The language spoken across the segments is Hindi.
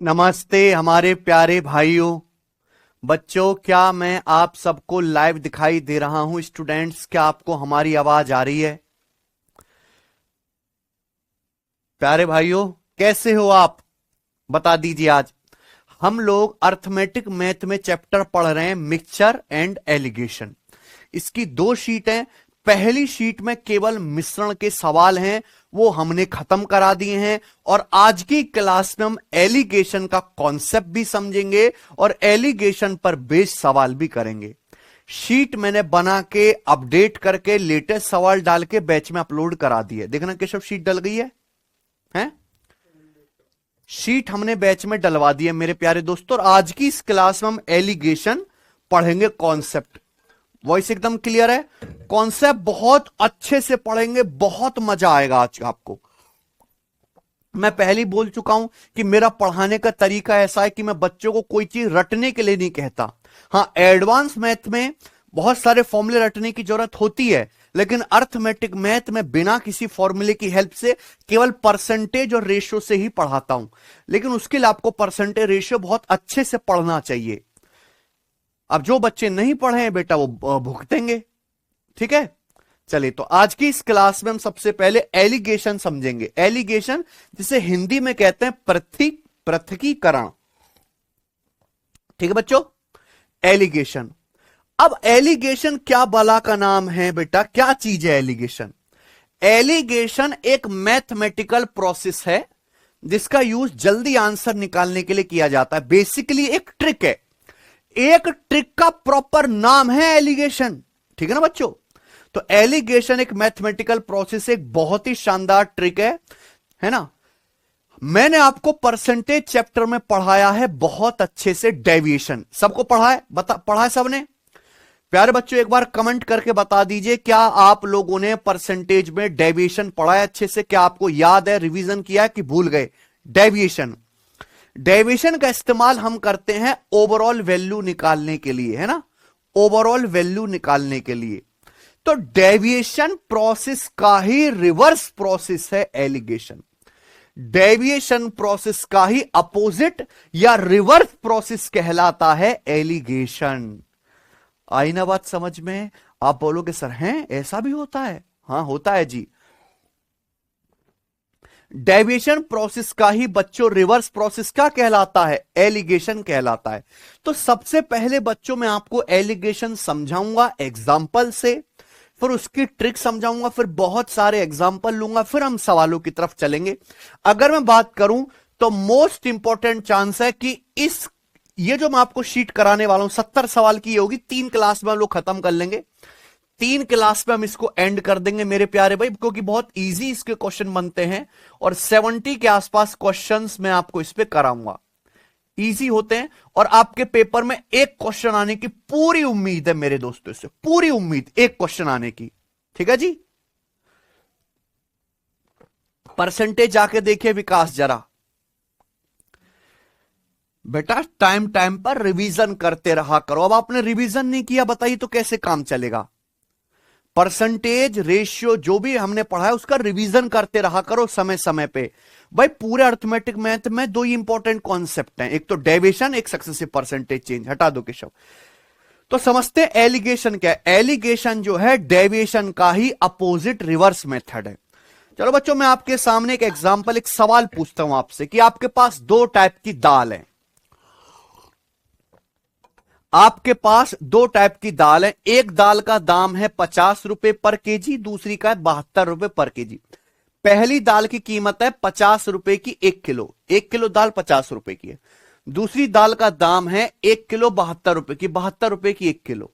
नमस्ते हमारे प्यारे भाइयों बच्चों, क्या मैं आप सबको लाइव दिखाई दे रहा हूं? स्टूडेंट्स, क्या आपको हमारी आवाज आ रही है? प्यारे भाइयों, कैसे हो आप? बता दीजिए। आज हम लोग अर्थमेटिक मैथ में चैप्टर पढ़ रहे हैं मिक्सचर एंड एलिगेशन। इसकी दो शीट हैं। पहली शीट में केवल मिश्रण के सवाल हैं, वो हमने खत्म करा दिए हैं। और आज की क्लास में हम एलिगेशन का कॉन्सेप्ट भी समझेंगे और एलिगेशन पर बेस्ड सवाल भी करेंगे। शीट मैंने बना के अपडेट करके लेटेस्ट सवाल डाल के बैच में अपलोड करा दिए। देखना केशव, शीट डल गई है? शीट हमने बैच में डलवा दी है मेरे प्यारे दोस्तों। और आज की इस क्लास में हम एलिगेशन पढ़ेंगे। कॉन्सेप्ट वॉइस एकदम क्लियर है? कॉन्सेप्ट बहुत अच्छे से पढ़ेंगे, बहुत मजा आएगा आज आपको। मैं पहले ही बोल चुका हूं कि मेरा पढ़ाने का तरीका ऐसा है कि मैं बच्चों को कोई चीज रटने के लिए नहीं कहता। हां, एडवांस मैथ में बहुत सारे फॉर्मूले रटने की जरूरत होती है, लेकिन अर्थमेटिक मैथ में बिना किसी फॉर्मूले की हेल्प से केवल परसेंटेज और रेशियो से ही पढ़ाता हूं। लेकिन उसके लिए आपको परसेंटेज रेशियो बहुत अच्छे से पढ़ना चाहिए। अब जो बच्चे नहीं पढ़े हैं बेटा, वो भुगतेंगे। ठीक है, चलिए। तो आज की इस क्लास में हम सबसे पहले एलिगेशन समझेंगे। एलिगेशन जिसे हिंदी में कहते हैं पृथकीकरण। ठीक है बच्चों, एलिगेशन। अब एलिगेशन क्या बला का नाम है बेटा? क्या चीज है एलिगेशन? एलिगेशन एक मैथमेटिकल प्रोसेस है जिसका यूज जल्दी आंसर निकालने के लिए किया जाता है। बेसिकली एक ट्रिक है। एक ट्रिक का प्रॉपर नाम है एलिगेशन। ठीक है ना बच्चों? तो एलिगेशन एक मैथमेटिकल प्रोसेस, एक बहुत ही शानदार ट्रिक है ना। मैंने आपको परसेंटेज चैप्टर में पढ़ाया है बहुत अच्छे से। डेविएशन सबको पढ़ा है? पढ़ा है सबने? प्यारे बच्चों, एक बार कमेंट करके बता दीजिए, क्या आप लोगों ने परसेंटेज में डेविएशन पढ़ा है अच्छे से? क्या आपको याद है, रिवीजन किया है कि भूल गए? डेविएशन का इस्तेमाल हम करते हैं ओवरऑल वैल्यू निकालने के लिए, है ना। ओवरऑल वैल्यू निकालने के लिए। तो डेविएशन प्रोसेस का ही रिवर्स प्रोसेस है एलिगेशन। डेविएशन प्रोसेस का ही अपोजिट या रिवर्स प्रोसेस कहलाता है एलिगेशन। आई ना बात समझ में? आप बोलोगे सर हैं ऐसा भी होता है? हां, होता है जी। डेविएशन प्रोसेस का ही बच्चों रिवर्स प्रोसेस क्या कहलाता है? एलिगेशन कहलाता है। तो सबसे पहले बच्चों मैं आपको एलिगेशन समझाऊंगा एग्जाम्पल से, फिर उसकी ट्रिक समझाऊंगा, फिर बहुत सारे एग्जाम्पल लूंगा, फिर हम सवालों की तरफ चलेंगे। अगर मैं बात करूं तो मोस्ट इंपॉर्टेंट चांस है कि ये जो मैं आपको शीट कराने वाला हूं 70 सवाल की होगी। 3 क्लास में हम लोग खत्म कर लेंगे। 3 क्लास में हम इसको एंड कर देंगे मेरे प्यारे भाई, क्योंकि बहुत इजी इसके क्वेश्चन बनते हैं और 70 के आसपास क्वेश्चंस मैं आपको इस पे कराऊंगा। इजी होते हैं और आपके पेपर में एक क्वेश्चन आने की पूरी उम्मीद है मेरे दोस्तों से, पूरी उम्मीद एक क्वेश्चन आने की। ठीक है जी। परसेंटेज जाके देखिए विकास जरा। बेटा टाइम टाइम पर रिवीजन करते रहा करो। अब आपने रिवीजन नहीं किया, बताइए तो कैसे काम चलेगा? परसेंटेज रेशियो जो भी हमने पढ़ा है उसका रिवीजन करते रहा करो समय समय पे। भाई पूरे अर्थमेटिक मैथ में 2 ही इंपॉर्टेंट कॉन्सेप्ट हैं, एक तो डेविएशन, एक सक्सेसिव परसेंटेज चेंज। हटा दो केशव। तो समझते हैं एलिगेशन क्या है। एलिगेशन जो है डेविएशन का ही अपोजिट रिवर्स मेथड है। चलो बच्चों, मैं आपके सामने एक एग्जांपल, एक सवाल पूछता हूं आपसे कि आपके पास 2 टाइप की दाल है। आपके पास 2 टाइप की दाल है। एक दाल का दाम है 50 रुपए पर केजी, दूसरी का है 72 रुपए पर केजी। पहली दाल की कीमत है 50 रुपए की 1 किलो। 1 किलो दाल 50 रुपए की है। दूसरी दाल का दाम है 1 किलो 72 रुपए की, 72 रुपए की 1 किलो।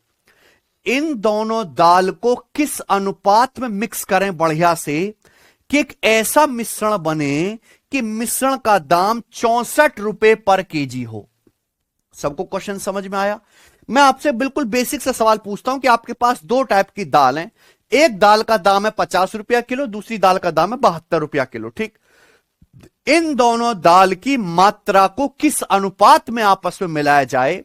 इन दोनों दाल को किस अनुपात में मिक्स करें बढ़िया से कि एक ऐसा मिश्रण बने कि मिश्रण का दाम 64 रुपए पर केजी हो। सबको क्वेश्चन समझ में आया? मैं आपसे बिल्कुल बेसिक से सवाल पूछता हूं कि आपके पास 2 टाइप की दाल है। एक दाल का दाम है 50 रुपया किलो, दूसरी दाल का दाम है 72 रुपया किलो। ठीक, इन दोनों दाल की मात्रा को किस अनुपात में आपस में मिलाया जाए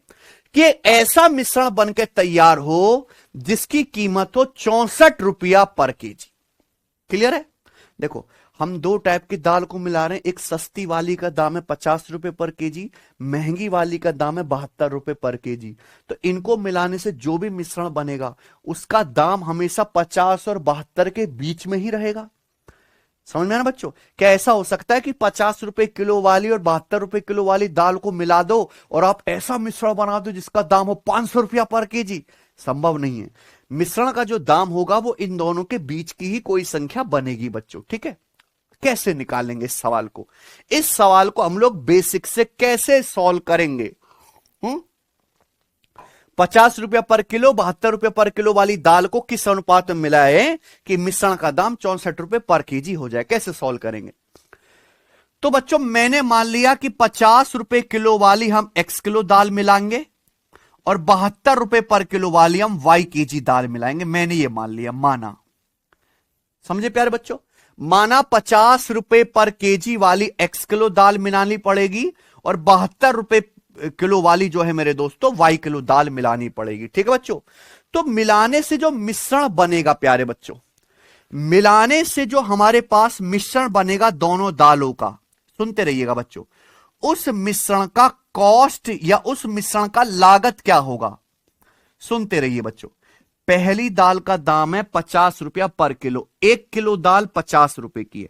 कि ऐसा मिश्रण बनकर तैयार हो जिसकी कीमत हो 64 रुपया पर केजी। क्लियर है? देखो, हम दो टाइप की दाल को मिला रहे हैं। एक सस्ती वाली का दाम है 50 रुपए पर केजी, महंगी वाली का दाम है 72 रुपए पर केजी। तो इनको मिलाने से जो भी मिश्रण बनेगा उसका दाम हमेशा 50 और 72 के बीच में ही रहेगा। समझ में आना बच्चों? क्या ऐसा हो सकता है कि 50 रुपए किलो वाली और 72 रुपए किलो वाली दाल को मिला दो और आप ऐसा मिश्रण बना दो जिसका दाम हो 500 रुपया पर केजी? संभव नहीं है। मिश्रण का जो दाम होगा वो इन दोनों के बीच की ही कोई संख्या बनेगी बच्चों, ठीक है। कैसे निकालेंगे इस सवाल को? इस सवाल को हम लोग बेसिक से कैसे सॉल्व करेंगे? 50 रुपया पर किलो 72 रुपए पर किलो वाली दाल को किस अनुपात में मिलाए कि मिश्रण का दाम 64 रुपए पर केजी हो जाए? कैसे सॉल्व करेंगे? तो बच्चों मैंने मान लिया कि 50 रुपए किलो वाली हम x किलो दाल मिलाएंगे और 72 रुपए पर किलो वाली हम y केजी दाल मिलाएंगे। मैंने ये मान लिया, माना। समझे प्यारे बच्चों? माना 50 रुपए पर केजी वाली x किलो दाल मिलानी पड़ेगी और 72 रुपए किलो वाली जो है मेरे दोस्तों y किलो दाल मिलानी पड़ेगी, ठीक है बच्चों। तो मिलाने से जो मिश्रण बनेगा प्यारे बच्चों, मिलाने से जो हमारे पास मिश्रण बनेगा दोनों दालों का, सुनते रहिएगा बच्चों, उस मिश्रण का कॉस्ट या उस मिश्रण का लागत क्या होगा? सुनते रहिए बच्चों। पहली दाल का दाम है 50 रुपया पर किलो। 1 किलो दाल 50 रुपए की है।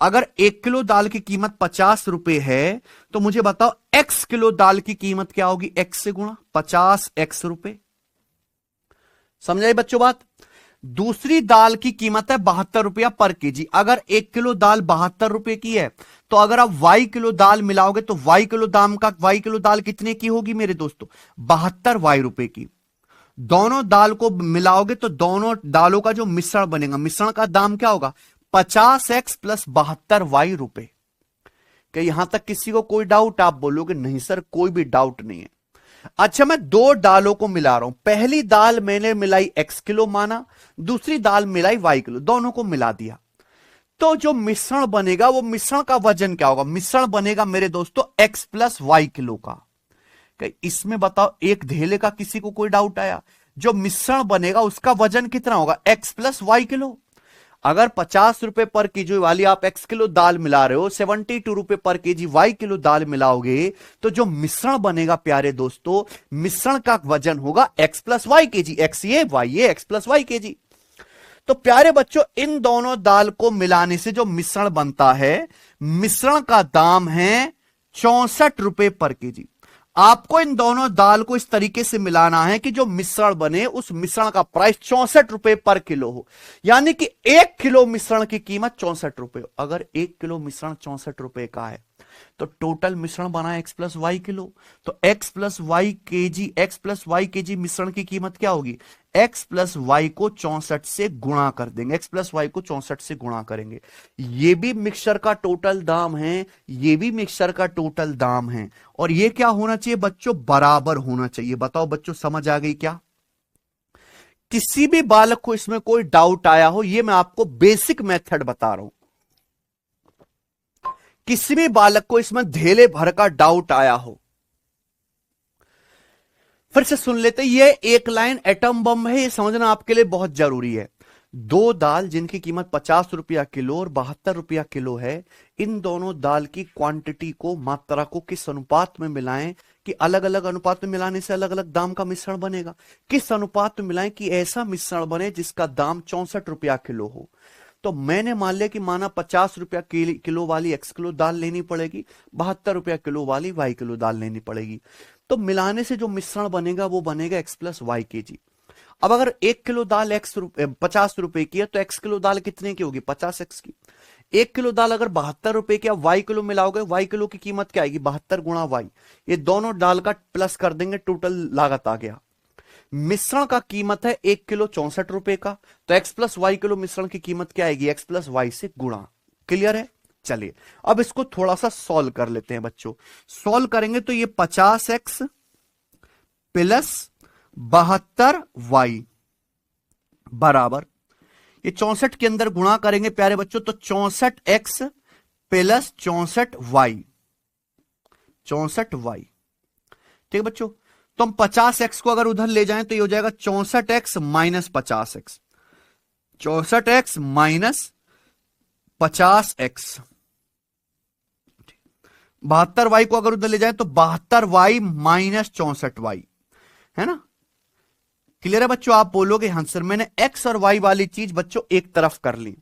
अगर 1 किलो दाल की कीमत 50 रुपए है तो मुझे बताओ x किलो दाल की कीमत क्या होगी? x से गुणा 50x रुपए। समझाइए बच्चों बात? दूसरी दाल की कीमत है 72 रुपया पर केजी। अगर 1 किलो दाल 72 रुपए की है तो अगर आप y किलो दाल मिलाओगे तो y किलो दाल कितने की होगी मेरे दोस्तों? 72 रुपए की। दोनों दाल को मिलाओगे तो दोनों दालों का जो मिश्रण बनेगा, मिश्रण का दाम क्या होगा? 50x प्लस 72y रुपए। क्या यहां तक किसी को कोई डाउट? आप बोलोगे नहीं सर कोई भी डाउट नहीं है। अच्छा, मैं दो दालों को मिला रहा हूं। पहली दाल मैंने मिलाई x किलो माना, दूसरी दाल मिलाई y किलो, दोनों को मिला दिया। तो जो मिश्रण बनेगा वो मिश्रण का वजन क्या होगा? मिश्रण बनेगा मेरे दोस्तों x प्लस y किलो का। इसमें बताओ एक धेले का किसी को कोई डाउट आया? जो मिश्रण बनेगा उसका वजन कितना होगा? x plus y kilo. अगर 50 रुपए पर केजी वाली आप x किलो दाल मिला रहे हो, 72 रुपए पर केजी y किलो दाल मिलाओगे तो जो मिश्रण बनेगा प्यारे दोस्तों, मिश्रण का वजन होगा x plus y KG. x ये y ये x प्लस y केजी। तो प्यारे बच्चों इन दोनों दाल को मिलाने से जो मिश्रण बनता है, मिश्रण का दाम है 64 रुपए पर केजी। आपको इन दोनों दाल को इस तरीके से मिलाना है कि जो मिश्रण बने उस मिश्रण का प्राइस 64 रुपए पर किलो हो, यानी कि 1 किलो मिश्रण की कीमत 64 रुपए। अगर 1 किलो मिश्रण 64 रुपए का है तो टोटल मिश्रण बना x प्लस वाई किलो। तो x प्लस वाई केजी मिश्रण की कीमत क्या होगी? x प्लस वाई को 64 से गुणा कर देंगे, x प्लस वाई को 64 से गुणा करेंगे। ये भी मिक्सचर का टोटल दाम है, ये भी मिक्सचर का टोटल दाम है, और ये क्या होना चाहिए बच्चों? बराबर होना चाहिए। बताओ बच्चों समझ आ गई क्या? किसी भी बालक को इसमें कोई डाउट आया हो, ये मैं आपको बेसिक मेथड बता रहा हूं। किसी भी बालक को इसमें धेले भर का डाउट आया हो, फिर से सुन लेते। ये एक लाइन एटम बम है, ये समझना आपके लिए बहुत जरूरी है। दो दाल जिनकी कीमत 50 रुपया किलो और 72 रुपया किलो है, इन दोनों दाल की क्वांटिटी को, मात्रा को किस अनुपात में मिलाएं कि अलग अलग अनुपात में मिलाने से अलग अलग दाम का मिश्रण बनेगा? किस अनुपात में मिलाएं कि ऐसा मिश्रण बने जिसका दाम 64 रुपया किलो हो? तो मैंने मान लिया कि माना 50 रुपया किलो वाली x किलो दाल लेनी पड़ेगी, 72 रुपया किलो वाली y किलो दाल लेनी पड़ेगी। तो मिलाने से जो मिश्रण बनेगा वो बनेगा x प्लस वाई केजी। अब अगर 1 किलो दाल 50 रुपए की है तो x किलो दाल कितने की होगी? 50x की। 1 किलो दाल अगर 72 रुपए की, y किलो मिलाओगे, y किलो की कीमत क्या आएगी? 72 गुणा y। ये दोनों दाल का प्लस कर देंगे, टोटल लागत आ गया। मिश्रण का कीमत है 1 किलो 64 रुपए का, तो x प्लस वाई किलो मिश्रण की कीमत क्या आएगी? x प्लस वाई से गुणा। क्लियर है? चलिए अब इसको थोड़ा सा सॉल्व कर लेते हैं बच्चों। सॉल्व करेंगे तो ये 50x प्लस 72y बराबर, ये 64 के अंदर गुणा करेंगे प्यारे बच्चों तो 64x प्लस 64y, 64y। ठीक है बच्चों, तो हम 50x को अगर उधर ले जाएं तो ये हो जाएगा 64x minus 50x, 64x minus 50x, 72y को अगर उधर ले जाए तो 72y माइनस 64y, है ना। क्लियर है बच्चों। आप बोलोगे हाँ सर मैंने x और y वाली चीज बच्चों एक तरफ कर ली,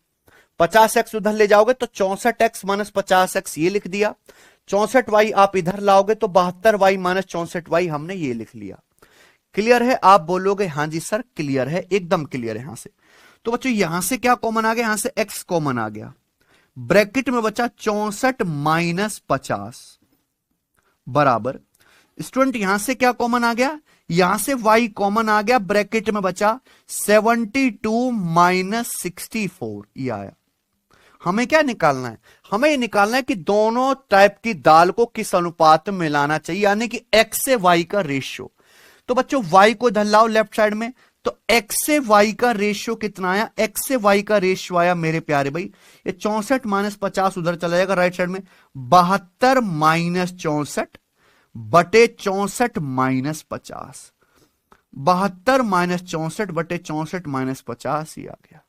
50x उधर ले जाओगे तो 64x माइनस 50x ये लिख दिया, 64y आप इधर लाओगे तो 72y माइनस 64y हमने ये लिख लिया। क्लियर है। आप बोलोगे हाँ जी सर क्लियर है, एकदम क्लियर है। यहां से तो बच्चों यहां से क्या कॉमन आ गया, यहां से x कॉमन आ गया, ब्रैकेट में बचा 64 माइनस 50 बराबर, स्टूडेंट यहां से क्या कॉमन आ गया, यहां से y कॉमन आ गया, ब्रैकेट में बचा 72 माइनस 64 ये आया। हमें क्या निकालना है, हमें ये निकालना है कि दोनों टाइप की दाल को किस अनुपात में मिलाना चाहिए, यानी कि x से y का रेशियो। तो बच्चों y को इधर लाओ लेफ्ट साइड में, तो x से y का रेशियो कितना आया, x से y का रेशियो आया मेरे प्यारे भाई, ये 64 माइनस 50 उधर चला जाएगा राइट साइड में, 72 माइनस 64 बटे 64 माइनस 50, 72 माइनस 64 बटे 64 माइनस 50 ही आ गया।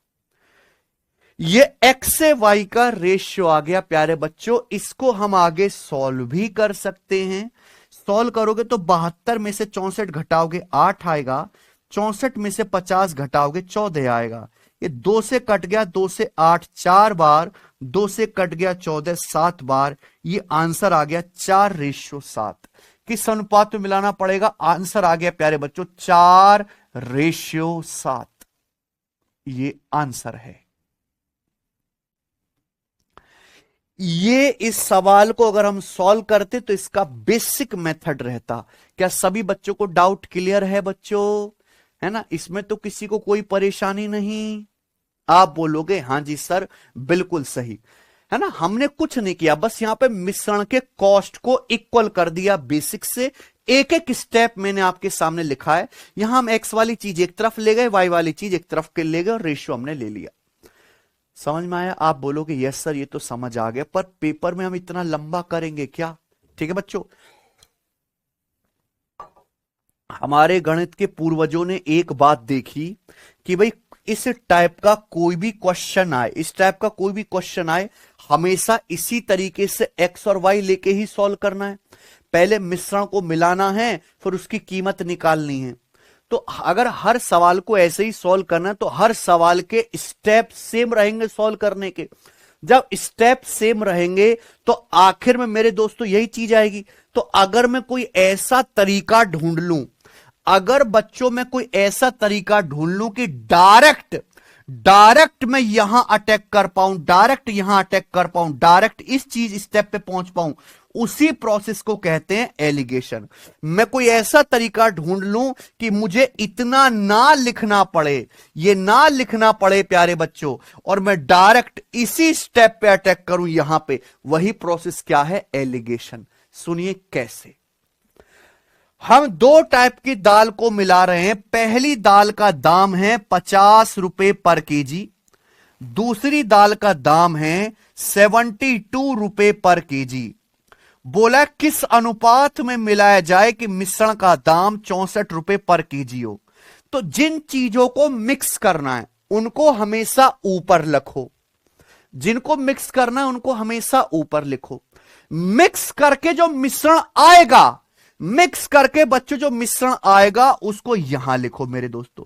ये x से y का रेशियो आ गया प्यारे बच्चों। इसको हम आगे सॉल्व भी कर सकते हैं। सॉल्व करोगे तो 72 में से 64 घटाओगे 8 आएगा, 64 में से 50 घटाओगे 14 आएगा, ये 2 से कट गया, 2 से 8 4 बार, 2 से कट गया 14 7 बार, ये आंसर आ गया 4:7। किस अनुपात में मिलाना पड़ेगा, आंसर आ गया प्यारे बच्चों 4:7, ये आंसर है। ये इस सवाल को अगर हम सॉल्व करते तो इसका बेसिक मेथड रहता। क्या सभी बच्चों को डाउट क्लियर है बच्चों, है ना, इसमें तो किसी को कोई परेशानी नहीं। आप बोलोगे हाँ जी सर बिल्कुल सही, है ना। हमने कुछ नहीं किया, बस यहां पे मिश्रण के कॉस्ट को इक्वल कर दिया बेसिक से। एक एक स्टेप मैंने आपके सामने लिखा है। यहां हम एक्स वाली चीज एक तरफ ले गए, वाई वाली चीज एक तरफ के ले गए और रेशियो हमने ले लिया। समझ में आया। आप बोलोगे यस सर ये तो समझ आ गया, पर पेपर में हम इतना लंबा करेंगे क्या। ठीक है बच्चों, हमारे गणित के पूर्वजों ने एक बात देखी कि भाई इस टाइप का कोई भी क्वेश्चन आए, इस टाइप का कोई भी क्वेश्चन आए, हमेशा इसी तरीके से एक्स और वाई लेके ही सॉल्व करना है। पहले मिश्रण को मिलाना है, फिर उसकी कीमत निकालनी है। तो अगर हर सवाल को ऐसे ही सॉल्व करना है तो हर सवाल के स्टेप सेम रहेंगे सॉल्व करने के। जब स्टेप सेम रहेंगे तो आखिर में मेरे दोस्तों यही चीज आएगी। तो अगर मैं कोई ऐसा तरीका ढूंढ लूं, अगर बच्चों में कोई ऐसा तरीका ढूंढ लूं कि डायरेक्ट मैं यहां अटैक कर पाऊं, डायरेक्ट यहां अटैक कर पाऊं, डायरेक्ट इस चीज स्टेप पे पहुंच पाऊं, उसी प्रोसेस को कहते हैं एलिगेशन। मैं कोई ऐसा तरीका ढूंढ लूं कि मुझे इतना ना लिखना पड़े, ये ना लिखना पड़े प्यारे बच्चों, और मैं डायरेक्ट इसी स्टेप पे अटैक करूं यहां पे, वही प्रोसेस क्या है, एलिगेशन। सुनिए कैसे। हम दो टाइप की दाल को मिला रहे हैं। पहली दाल का दाम है 50 रुपए पर केजी, दूसरी दाल का दाम है 72 रुपए पर केजी। बोला किस अनुपात में मिलाया जाए कि मिश्रण का दाम 64 रुपए पर केजी हो। तो जिन चीजों को मिक्स करना है उनको हमेशा ऊपर लिखो, जिनको मिक्स करना है उनको हमेशा ऊपर लिखो। मिक्स करके जो मिश्रण आएगा, मिक्स करके बच्चों जो मिश्रण आएगा उसको यहां लिखो मेरे दोस्तों।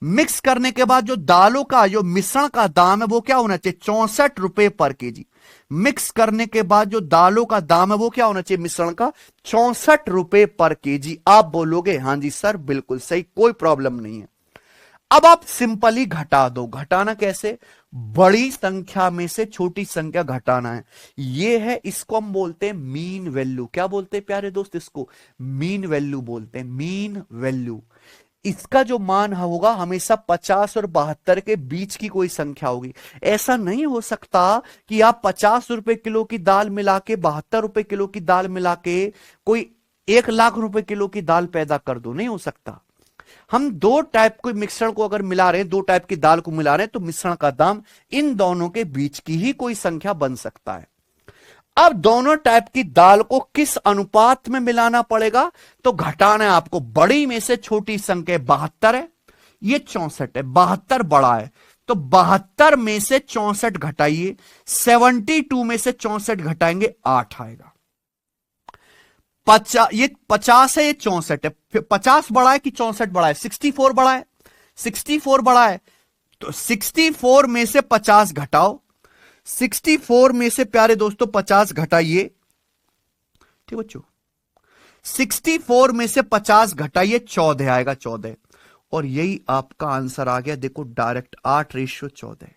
मिक्स करने के बाद जो दालों का जो मिश्रण का दाम है वो क्या होना चाहिए, 64 रुपए पर केजी। मिक्स करने के बाद जो दालों का दाम है वो क्या होना चाहिए, मिश्रण का 64 रुपए पर केजी। आप बोलोगे हां जी सर बिल्कुल सही, कोई प्रॉब्लम नहीं है। अब आप सिंपली घटा दो। घटाना कैसे, बड़ी संख्या में से छोटी संख्या घटाना है। ये है, इसको हम बोलते हैं मीन वैल्यू। क्या बोलते हैं प्यारे दोस्त, इसको मीन वैल्यू बोलते हैं, मीन वैल्यू। इसका जो मान होगा हमेशा 50 और 72 के बीच की कोई संख्या होगी। ऐसा नहीं हो सकता कि आप 50 रुपए किलो की दाल मिला के 72 रुपए किलो की दाल मिला के कोई 1 लाख रुपए किलो की दाल पैदा कर दो, नहीं हो सकता। हम दो टाइप के मिश्रण को अगर मिला रहे हैं, दो टाइप की दाल को मिला रहे हैं, तो मिश्रण का दाम इन दोनों के बीच की ही कोई संख्या बन सकता है। अब दोनों टाइप की दाल को किस अनुपात में मिलाना पड़ेगा, तो घटाना है आपको। बड़ी में से छोटी संख्या 72 है, ये 64 है, 72 बड़ा है, तो 72 में से 64 घटाइए, 72 में से 64 घटाएंगे 8 आएगा। ये 50 है, ये 64 है। फिर 50 बड़ा है कि 64 बड़ा है? 64 बड़ा है, 64 बड़ा है। तो 64 में से 50 घटाओ, 64 में से प्यारे दोस्तों 50 घटाइए, ठीक बच्चों, 64 में से 50 घटाइए, 14 आएगा, 14। और यही आपका आंसर आ गया। देखो डायरेक्ट 8:14।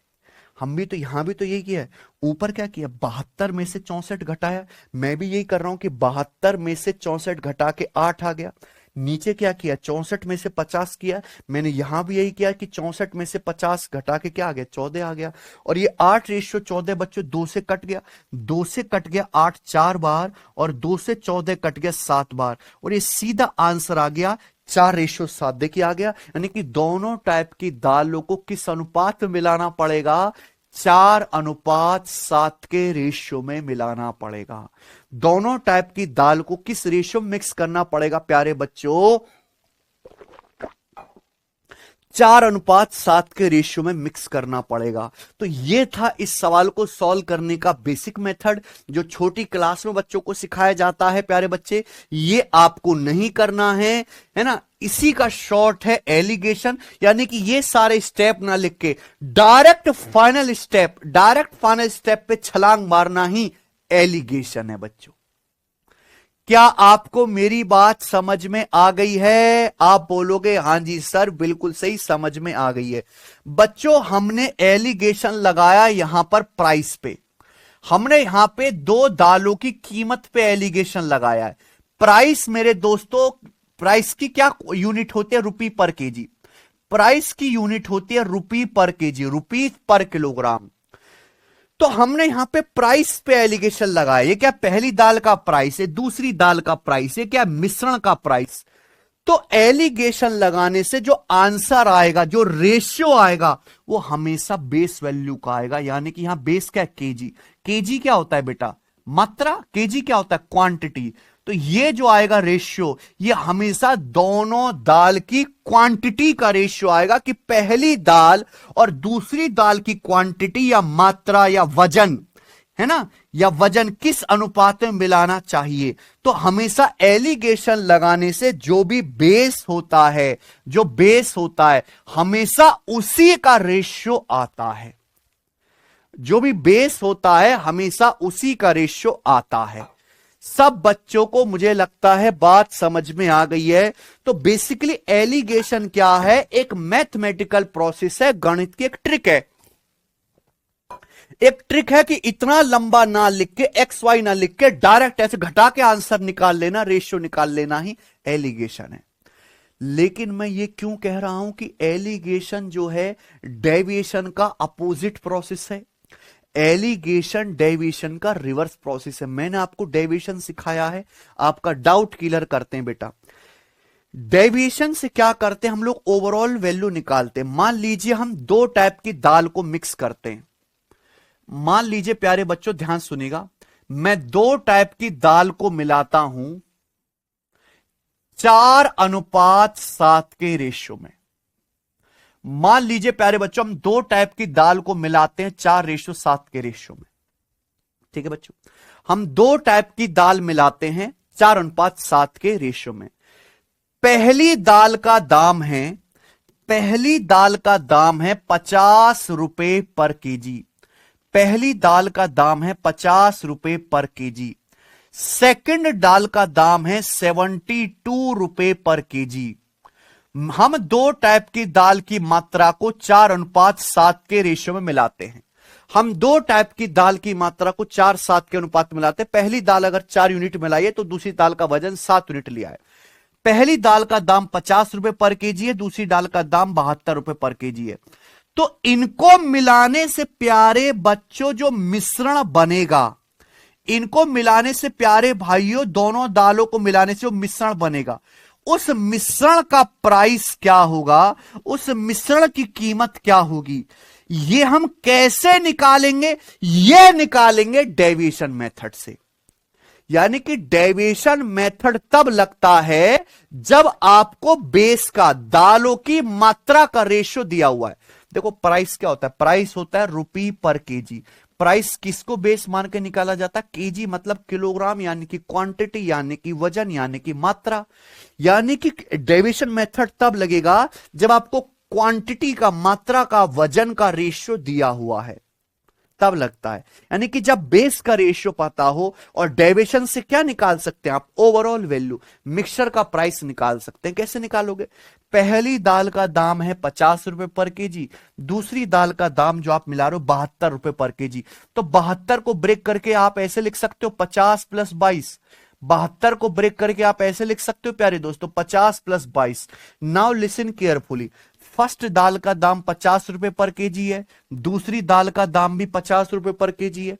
हम भी तो यहां भी तो यही किया है। ऊपर क्या किया? 72 में से 64 घटाया। मैं भी यही कर रहा हूं कि 72 में से 64 घटा के 8 आ गया। नीचे क्या किया? 64 में से 50 किया। मैंने यहां भी यही किया कि 64 में से 50 घटा के क्या आ गया? 14 आ गया। और ये 8:14 बच्चों 2 से कट गया, 2 से कट गया 8 4 बार, और 2 से 14 कट गया 7 बार, और ये सीधा आंसर आ गया 4:7। देखिए आ गया। यानी कि दोनों टाइप की दालों को किस अनुपात में मिलाना पड़ेगा? 4:7 के रेशियो में मिलाना पड़ेगा। दोनों टाइप की दाल को किस रेशियो में मिक्स करना पड़ेगा प्यारे बच्चों? 4:7 के रेशियो में मिक्स करना पड़ेगा। तो यह था इस सवाल को सॉल्व करने का बेसिक मेथड, जो छोटी क्लास में बच्चों को सिखाया जाता है प्यारे बच्चे। ये आपको नहीं करना है ना। इसी का शॉर्ट है एलिगेशन। यानी कि ये सारे स्टेप ना लिख के डायरेक्ट फाइनल स्टेप पे छलांग मारना ही एलिगेशन है बच्चों। क्या आपको मेरी बात समझ में आ गई है? आप बोलोगे हां जी सर, बिल्कुल सही, समझ में आ गई है। बच्चों हमने एलिगेशन लगाया यहां पर प्राइस पे। हमने यहां पे 2 दालों की कीमत पे एलिगेशन लगाया है। प्राइस मेरे दोस्तों, प्राइस की क्या यूनिट होती है? रुपी पर केजी। प्राइस की यूनिट होती है रुपी पर केजी, रुपीज पर किलोग्राम। तो हमने यहां पे प्राइस पे एलिगेशन लगाया। ये क्या पहली दाल का प्राइस है, दूसरी दाल का प्राइस है, क्या मिश्रण का प्राइस। तो एलिगेशन लगाने से जो आंसर आएगा, जो रेशियो आएगा, वो हमेशा बेस वैल्यू का आएगा। यानी कि यहां बेस क्या? केजी। केजी क्या होता है बेटा? मात्रा। केजी क्या होता है? क्वांटिटी। तो ये जो आएगा रेशियो, ये हमेशा दोनों दाल की क्वांटिटी का रेशियो आएगा कि पहली दाल और दूसरी दाल की क्वांटिटी या मात्रा या वजन, है ना, या वजन किस अनुपात में मिलाना चाहिए। तो हमेशा एलिगेशन लगाने से जो भी बेस होता है, हमेशा उसी का रेशियो आता है। जो भी बेस होता है हमेशा उसी का रेशियो आता है। सब बच्चों को मुझे लगता है बात समझ में आ गई है। तो बेसिकली एलिगेशन क्या है? एक मैथमेटिकल प्रोसेस है, गणित की एक ट्रिक है। एक ट्रिक है कि इतना लंबा ना लिख के, एक्स वाई ना लिख के, डायरेक्ट ऐसे घटा के आंसर निकाल लेना, रेशियो निकाल लेना ही एलिगेशन है। लेकिन मैं ये क्यों कह रहा हूं कि एलिगेशन जो है डेविएशन का अपोजिट प्रोसेस है। एलिगेशन डेविएशन का रिवर्स प्रोसेस है। मैंने आपको डेविएशन सिखाया है, आपका डाउट क्लियर करते हैं बेटा। डेविएशन से क्या करते हैं हम लोग? ओवरऑल वैल्यू निकालते हैं। मान लीजिए हम 2 टाइप की दाल को मिक्स करते हैं। मान लीजिए प्यारे बच्चों ध्यान सुनिएगा, मैं 2 टाइप की दाल को मिलाता हूं 4:7 के रेशियो में। मान लीजिए प्यारे बच्चों हम 2 टाइप की दाल को मिलाते हैं 4:7 के रेशियो में। ठीक है बच्चों, हम 2 टाइप की दाल मिलाते हैं 4:7 के रेशियो में। पहली दाल का दाम है 50 रुपए पर केजी। पहली दाल का दाम है 50 रुपए पर केजी। सेकंड दाल का दाम है 72 रुपए पर केजी। हम 2 टाइप की दाल की मात्रा को 4:7 के रेशियो में मिलाते हैं। हम 2 टाइप की दाल की मात्रा को 4:7 के अनुपात में मिलाते हैं। पहली दाल अगर 4 यूनिट मिलाई है तो दूसरी दाल का वजन 7 यूनिट लिया है। पहली दाल का दाम 50 रुपए पर केजी है, दूसरी दाल का दाम 72 रुपए पर केजी है। तो इनको मिलाने से प्यारे बच्चों जो मिश्रण बनेगा, इनको मिलाने से प्यारे भाइयों, दोनों दालों को मिलाने से जो मिश्रण बनेगा, उस मिश्रण का प्राइस क्या होगा, उस मिश्रण की कीमत क्या होगी, ये हम कैसे निकालेंगे? ये निकालेंगे डेविएशन मेथड से। यानी कि डेविएशन मेथड तब लगता है जब आपको बेस का, दालों की मात्रा का रेशियो दिया हुआ है। देखो प्राइस क्या होता है, प्राइस होता है रुपी पर केजी। प्राइस किसको बेस मान के निकाला जाता है, केजी मतलब किलोग्राम, यानी कि क्वांटिटी, यानी कि वजन, यानी कि मात्रा। यानी कि डेविएशन मेथड तब लगेगा जब आपको क्वांटिटी का, मात्रा का, वजन का रेशियो दिया हुआ है, तब लगता है। यानी कि जब बेस का रेशियो पता हो, और डेविएशन से क्या निकाल सकते हैं आप, ओवरऑल वैल्यू, मिक्सचर का प्राइस निकाल सकते हैं। कैसे निकालोगे, पहली दाल का दाम है 50 रुपए पर केजी, दूसरी दाल का दाम जो आप मिला रहे हो 72 रुपए पर केजी, तो 72 को ब्रेक करके आप ऐसे लिख सकते हो 50 प्लस 22। 72 को ब्रेक करके आप ऐसे लिख सकते हो प्यारे दोस्तों 50 plus 22। Now listen carefully, first दाल का दाम 50 रुपए पर केजी है, दूसरी दाल का दाम भी 50 रुपए पर केजी है।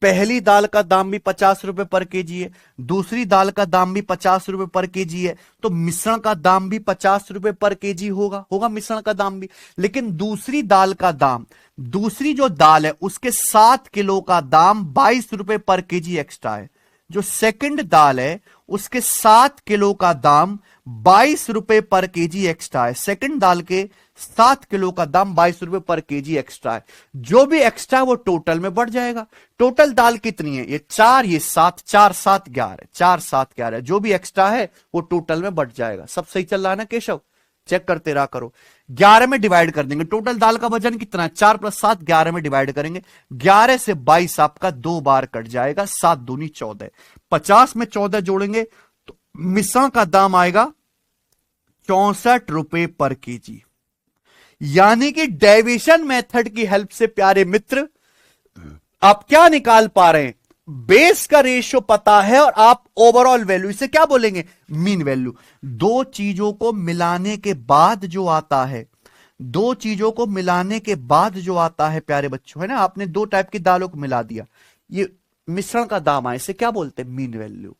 पहली दाल का दाम भी 50 रुपए पर केजी है, दूसरी दाल का दाम भी 50 रुपए पर केजी है, तो मिश्रण का दाम भी 50 रुपए पर केजी होगा मिश्रण का दाम भी। लेकिन दूसरी दाल का दाम, दूसरी जो दाल है उसके 7 किलो का दाम 22 रुपए पर केजी एक्स्ट्रा है। जो सेकंड दाल है उसके 7 किलो का दाम 22 रुपए पर केजी एक्स्ट्रा है। सेकंड दाल के 7 किलो का दाम 22 रुपए पर केजी एक्स्ट्रा है। जो भी एक्स्ट्रा है वो टोटल में बढ़ जाएगा। टोटल दाल कितनी है, ये 4, ये 7, 4 7 11, 4 7 11, जो भी एक्स्ट्रा है वो टोटल में बढ़ जाएगा। सब सही चल रहा है ना केशव, चेक करते रहा करो। 11 में डिवाइड कर देंगे, टोटल दाल का वजन कितना है 4 प्लस 7, 11 में डिवाइड करेंगे, 11 से 22 आपका 2 बार कट जाएगा, 7 दूनी 14, 50 में 14 जोड़ेंगे तो मिश्रण का दाम आएगा 64 रुपए पर केजी। यानी कि डेविएशन मेथड की हेल्प से प्यारे मित्र आप क्या निकाल पा रहे हैं, बेस का रेशियो पता है और आप ओवरऑल वैल्यू, इसे क्या बोलेंगे, मीन वैल्यू। दो चीजों को मिलाने के बाद जो आता है, दो चीजों को मिलाने के बाद जो आता है प्यारे बच्चों, है ना, आपने दो टाइप की दालों को मिला दिया, ये मिश्रण का दाम आए, इसे क्या बोलते हैं, मीन वैल्यू।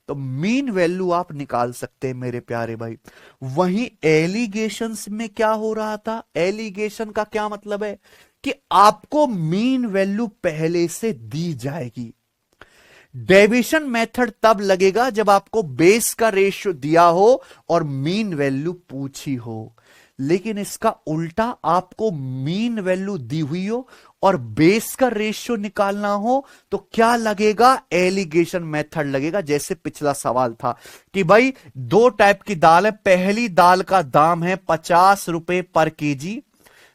तो मीन वैल्यू आप निकाल सकते हैं मेरे प्यारे भाई। वहीं एलिगेशंस में क्या हो रहा था, एलिगेशन का क्या मतलब है कि आपको मीन वैल्यू पहले से दी जाएगी। डेविएशन मेथड तब लगेगा जब आपको बेस का रेशियो दिया हो और मीन वैल्यू पूछी हो। लेकिन इसका उल्टा, आपको मीन वैल्यू दी हुई हो और बेस का रेशियो निकालना हो तो क्या लगेगा, एलिगेशन मेथड लगेगा। जैसे पिछला सवाल था कि भाई दो टाइप की दाल है, पहली दाल का दाम है 50 रुपए पर केजी,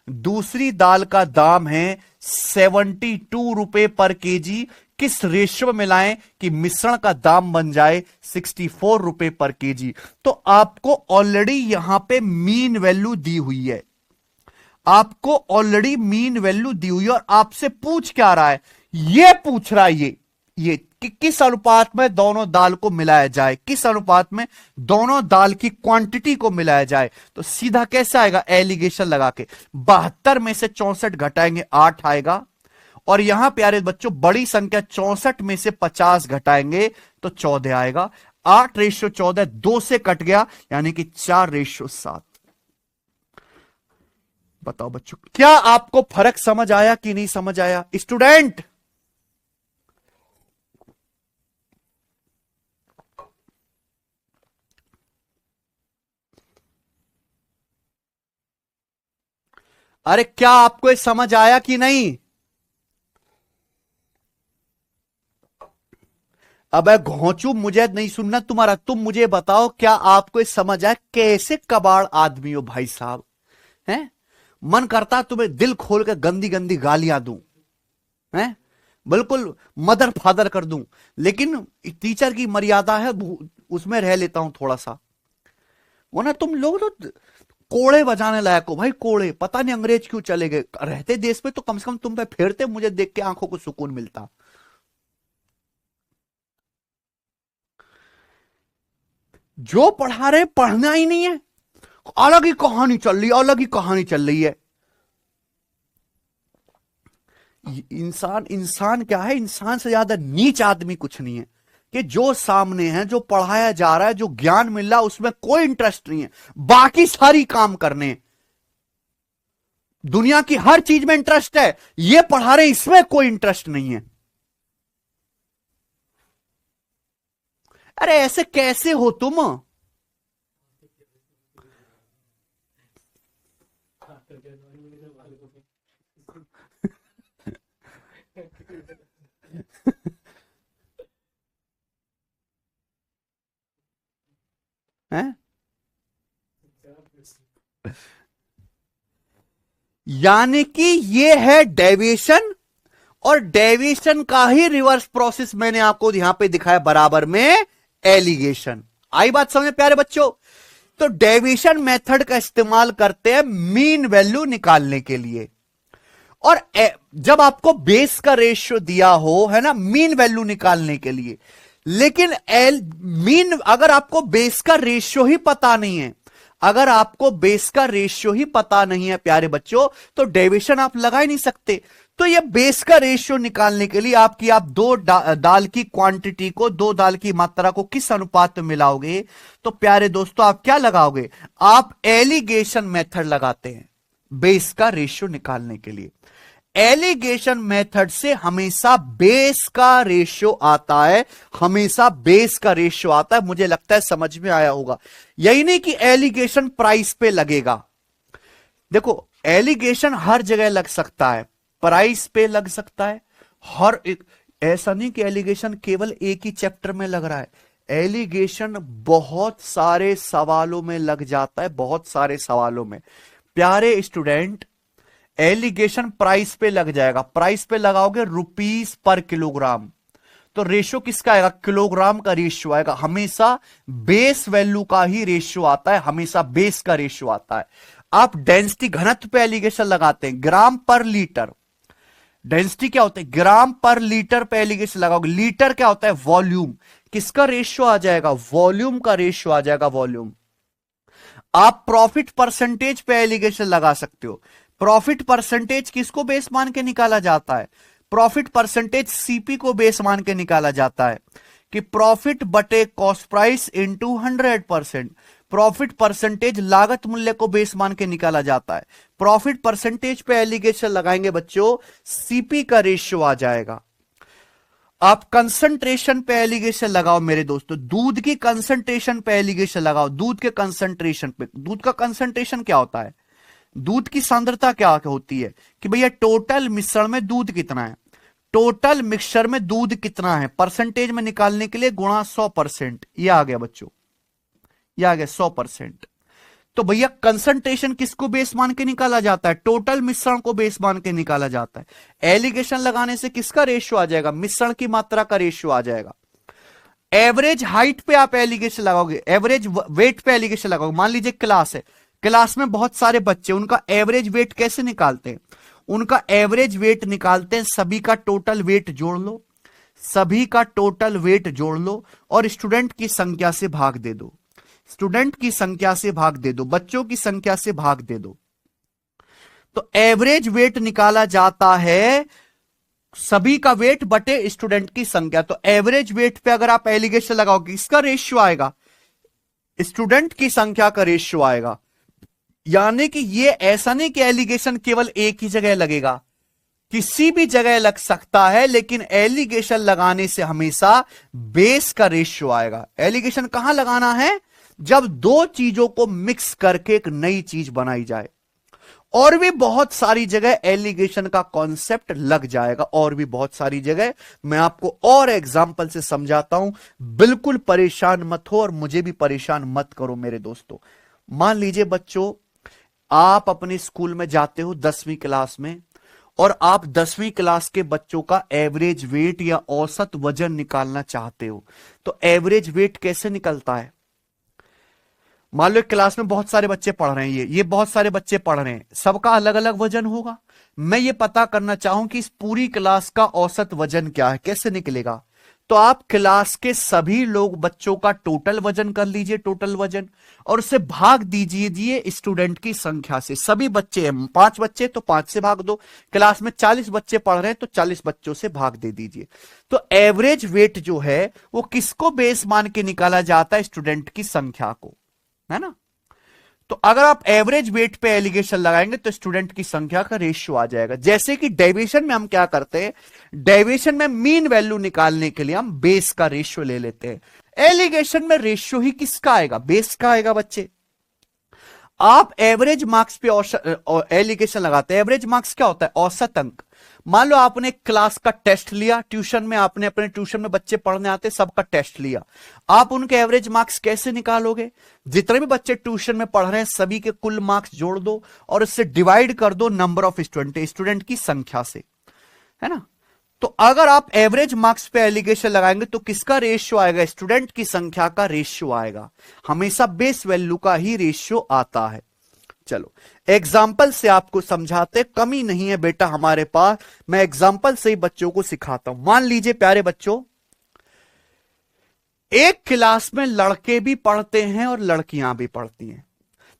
दूसरी दाल का दाम है 72 रुपए पर केजी। किस रेशियो में मिलाएं कि मिश्रण का दाम बन जाए 64 रुपए पर केजी। तो आपको ऑलरेडी यहां पे मीन वैल्यू दी हुई है, आपको ऑलरेडी मीन वैल्यू दी हुई है और आपसे पूछ क्या रहा है, ये पूछ रहा है ये कि किस अनुपात में दोनों दाल को मिलाया जाए, किस अनुपात में दोनों दाल की क्वांटिटी को मिलाया जाए। तो सीधा कैसे आएगा, एलिगेशन लगा के 72 में से 64 घटाएंगे 8 आएगा, और यहां प्यारे बच्चों बड़ी संख्या 64 में से 50 घटाएंगे तो 14 आएगा। 8:14, 2 से कट गया, यानी कि 4:7। बताओ बच्चों, क्या आपको फर्क समझ आया कि नहीं समझ आया स्टूडेंट? अरे क्या आपको ये समझ आया कि नहीं? अब घोंचू मुझे नहीं सुनना तुम्हारा, तुम मुझे बताओ क्या आपको ये समझ आया? कैसे कबाड़ आदमी हो भाई साहब, हैं? मन करता तुम्हें दिल खोल के गंदी गंदी गालियां दूं, हैं? बिल्कुल मदर फादर कर दूं, लेकिन टीचर की मर्यादा है, उसमें रह लेता हूं थोड़ा सा। वो ना तुम लोग तो कोड़े बजाने लायक हो भाई, कोड़े। पता नहीं अंग्रेज क्यों चले गए, रहते देश में तो कम से कम तुम पे फेरते, मुझे देख के आंखों को सुकून मिलता। जो पढ़ा रहे पढ़ना ही नहीं है, अलग ही कहानी चल रही है, अलग ही कहानी चल रही है। इंसान, इंसान क्या है, इंसान से ज्यादा नीच आदमी कुछ नहीं है कि जो सामने है, जो पढ़ाया जा रहा है, जो ज्ञान मिल रहा है उसमें कोई इंटरेस्ट नहीं है, बाकी सारी काम करने, दुनिया की हर चीज में इंटरेस्ट है, ये पढ़ा रहे इसमें कोई इंटरेस्ट नहीं है। अरे ऐसे कैसे हो तुम? हैं? यानी कि ये है डेविएशन, और डेविएशन का ही रिवर्स प्रोसेस मैंने आपको यहां पे दिखाया बराबर में एलिगेशन। आई बात समझ में प्यारे बच्चों? तो डेविएशन मेथड का इस्तेमाल करते हैं मीन वैल्यू निकालने के लिए, और जब आपको बेस का रेशियो दिया हो, है ना, मीन वैल्यू निकालने के लिए। लेकिन मीन, अगर आपको बेस का रेशियो ही पता नहीं है, अगर आपको बेस का रेशियो ही पता नहीं है प्यारे बच्चों, तो डेविएशन आप लगा ही नहीं सकते। तो ये बेस का रेशियो निकालने के लिए आप दो दाल की क्वांटिटी को, दो दाल की मात्रा को किस अनुपात में मिलाओगे? तो प्यारे दोस्तों आप क्या लगाओगे? आप एलिगेशन मेथड लगाते हैं बेस का रेशियो निकालने के लिए। एलिगेशन मेथड से हमेशा बेस का रेशियो आता है, हमेशा बेस का रेशियो आता है। मुझे लगता है समझ में आया होगा। यही नहीं कि एलिगेशन प्राइस पे लगेगा। देखो, एलिगेशन हर जगह लग सकता है, प्राइस पे लग सकता है, हर एक, ऐसा नहीं कि एलिगेशन केवल एक ही चैप्टर में लग रहा है। एलिगेशन बहुत सारे सवालों में लग जाता है, बहुत सारे सवालों में। प्यारे स्टूडेंट, एलिगेशन प्राइस पे लग जाएगा। प्राइस पे लगाओगे रुपीस पर किलोग्राम, तो रेशियो किसका आएगा? किलोग्राम का रेशियो आएगा। हमेशा बेस वैल्यू का ही रेशियो आता है, हमेशा बेस का रेशियो आता है। आप डेंसिटी, घनत्व पे एलिगेशन लगाते हैं, ग्राम पर लीटर। डेंसिटी क्या होता है? ग्राम पर लीटर पे एलिगेशन लगाओगे। लीटर क्या होता है? वॉल्यूम। किसका रेशियो आ जाएगा? वॉल्यूम का रेशियो आ जाएगा, वॉल्यूम। आप प्रॉफिट परसेंटेज पे एलिगेशन लगा सकते हो। प्रॉफिट परसेंटेज किसको बेस मान के निकाला जाता है? प्रॉफिट परसेंटेज सीपी को बेस मान के निकाला जाता है कि प्रॉफिट बटे cost price into 100%। Profit percentage लागत मूल्य को बेस मान के निकाला जाता है। प्रॉफिट परसेंटेज पे एलिगेशन लगाएंगे बच्चों, सीपी का रेशियो आ जाएगा। आप कंसंट्रेशन पे एलिगेशन लगाओ मेरे दोस्तों, दूध की कंसंट्रेशन पे एलिगेशन लगाओ। दूध के कंसंट्रेशन पे, दूध का कंसंट्रेशन क्या होता है? दूध की सांद्रता क्या होती है कि भैया टोटल मिश्रण में दूध कितना है, टोटल मिक्सचर में दूध कितना है, परसेंटेज में निकालने के लिए गुणा 100%। ये आ गया बच्चों, ये आ गया 100%। तो भैया कंसंट्रेशन किसको बेस मान के निकाला जाता है? टोटल मिश्रण को बेस मान के निकाला जाता है। एलिगेशन लगाने से किसका रेशियो आ जाएगा? मिश्रण की मात्रा का रेशियो आ जाएगा। एवरेज हाइट पे आप एलिगेशन लगाओगे, एवरेज वेट पे एलिगेशन लगाओगे। मान लीजिए क्लास है, क्लास में बहुत सारे बच्चे, उनका एवरेज वेट कैसे निकालते हैं? उनका एवरेज वेट निकालते हैं, सभी का टोटल वेट जोड़ लो, सभी का टोटल वेट जोड़ लो और स्टूडेंट की संख्या से भाग दे दो, स्टूडेंट की संख्या से भाग दे दो, बच्चों की संख्या से भाग दे दो। तो एवरेज वेट निकाला जाता है सभी का वेट बटे स्टूडेंट की संख्या। तो एवरेज वेट पे अगर आप एलिगेशन लगाओगे, इसका रेशियो आएगा, स्टूडेंट की संख्या का रेशियो आएगा। यानी कि ये ऐसा नहीं कि एलिगेशन केवल एक ही जगह लगेगा, किसी भी जगह लग सकता है, लेकिन एलिगेशन लगाने से हमेशा बेस का रेशियो आएगा। एलिगेशन कहां लगाना है? जब दो चीजों को मिक्स करके एक नई चीज बनाई जाए। और भी बहुत सारी जगह एलिगेशन का कॉन्सेप्ट लग जाएगा, और भी बहुत सारी जगह। मैं आपको और एग्जाम्पल से समझाता हूं, बिल्कुल परेशान मत हो और मुझे भी परेशान मत करो मेरे दोस्तों। मान लीजिए बच्चों, आप अपने स्कूल में जाते हो 10वीं क्लास में, और आप 10वीं क्लास के बच्चों का एवरेज वेट या औसत वजन निकालना चाहते हो। तो एवरेज वेट कैसे निकलता है? मान लो एक क्लास में बहुत सारे बच्चे पढ़ रहे हैं, ये बहुत सारे बच्चे पढ़ रहे हैं, सबका अलग अलग वजन होगा। मैं ये पता करना चाहूं कि इस पूरी क्लास का औसत वजन क्या है, कैसे निकलेगा? तो आप क्लास के सभी लोग, बच्चों का टोटल वजन कर लीजिए, टोटल वजन, और उसे भाग दीजिए स्टूडेंट की संख्या से। सभी बच्चे हैं, 5 बच्चे तो 5 से भाग दो। क्लास में 40 बच्चे पढ़ रहे हैं तो 40 बच्चों से भाग दे दीजिए। तो एवरेज वेट जो है वो किसको बेस मान के निकाला जाता है? स्टूडेंट की संख्या को, है ना। तो अगर आप एवरेज वेट पे एलिगेशन लगाएंगे तो स्टूडेंट की संख्या का रेशियो आ जाएगा। जैसे कि डेविएशन में हम क्या करते हैं, डेविएशन में मीन वैल्यू निकालने के लिए हम बेस का रेशियो ले लेते हैं। एलिगेशन में रेशियो ही किसका आएगा? बेस का आएगा बच्चे। आप एवरेज मार्क्स पे एलिगेशन लगाते हैं। एवरेज मार्क्स क्या होता है? औसत अंक। मान लो आपने क्लास का टेस्ट लिया, ट्यूशन में आपने अपने ट्यूशन में बच्चे पढ़ने आते सबका टेस्ट लिया, आप उनके एवरेज मार्क्स कैसे निकालोगे? जितने भी बच्चे ट्यूशन में पढ़ रहे हैं सभी के कुल मार्क्स जोड़ दो और इससे डिवाइड कर दो नंबर ऑफ स्टूडेंट की संख्या से, है ना। तो अगर आप एवरेज मार्क्स पे एलिगेशन लगाएंगे तो किसका रेशियो आएगा? स्टूडेंट की संख्या का रेशियो आएगा। हमेशा बेस वैल्यू का ही रेशियो आता है। चलो एग्जाम्पल से आपको समझाते, कमी नहीं है बेटा हमारे पास, मैं एग्जाम्पल से ही बच्चों को सिखाता हूं। मान लीजिए प्यारे बच्चों, एक क्लास में लड़के भी पढ़ते हैं और लड़कियां भी पढ़ती हैं।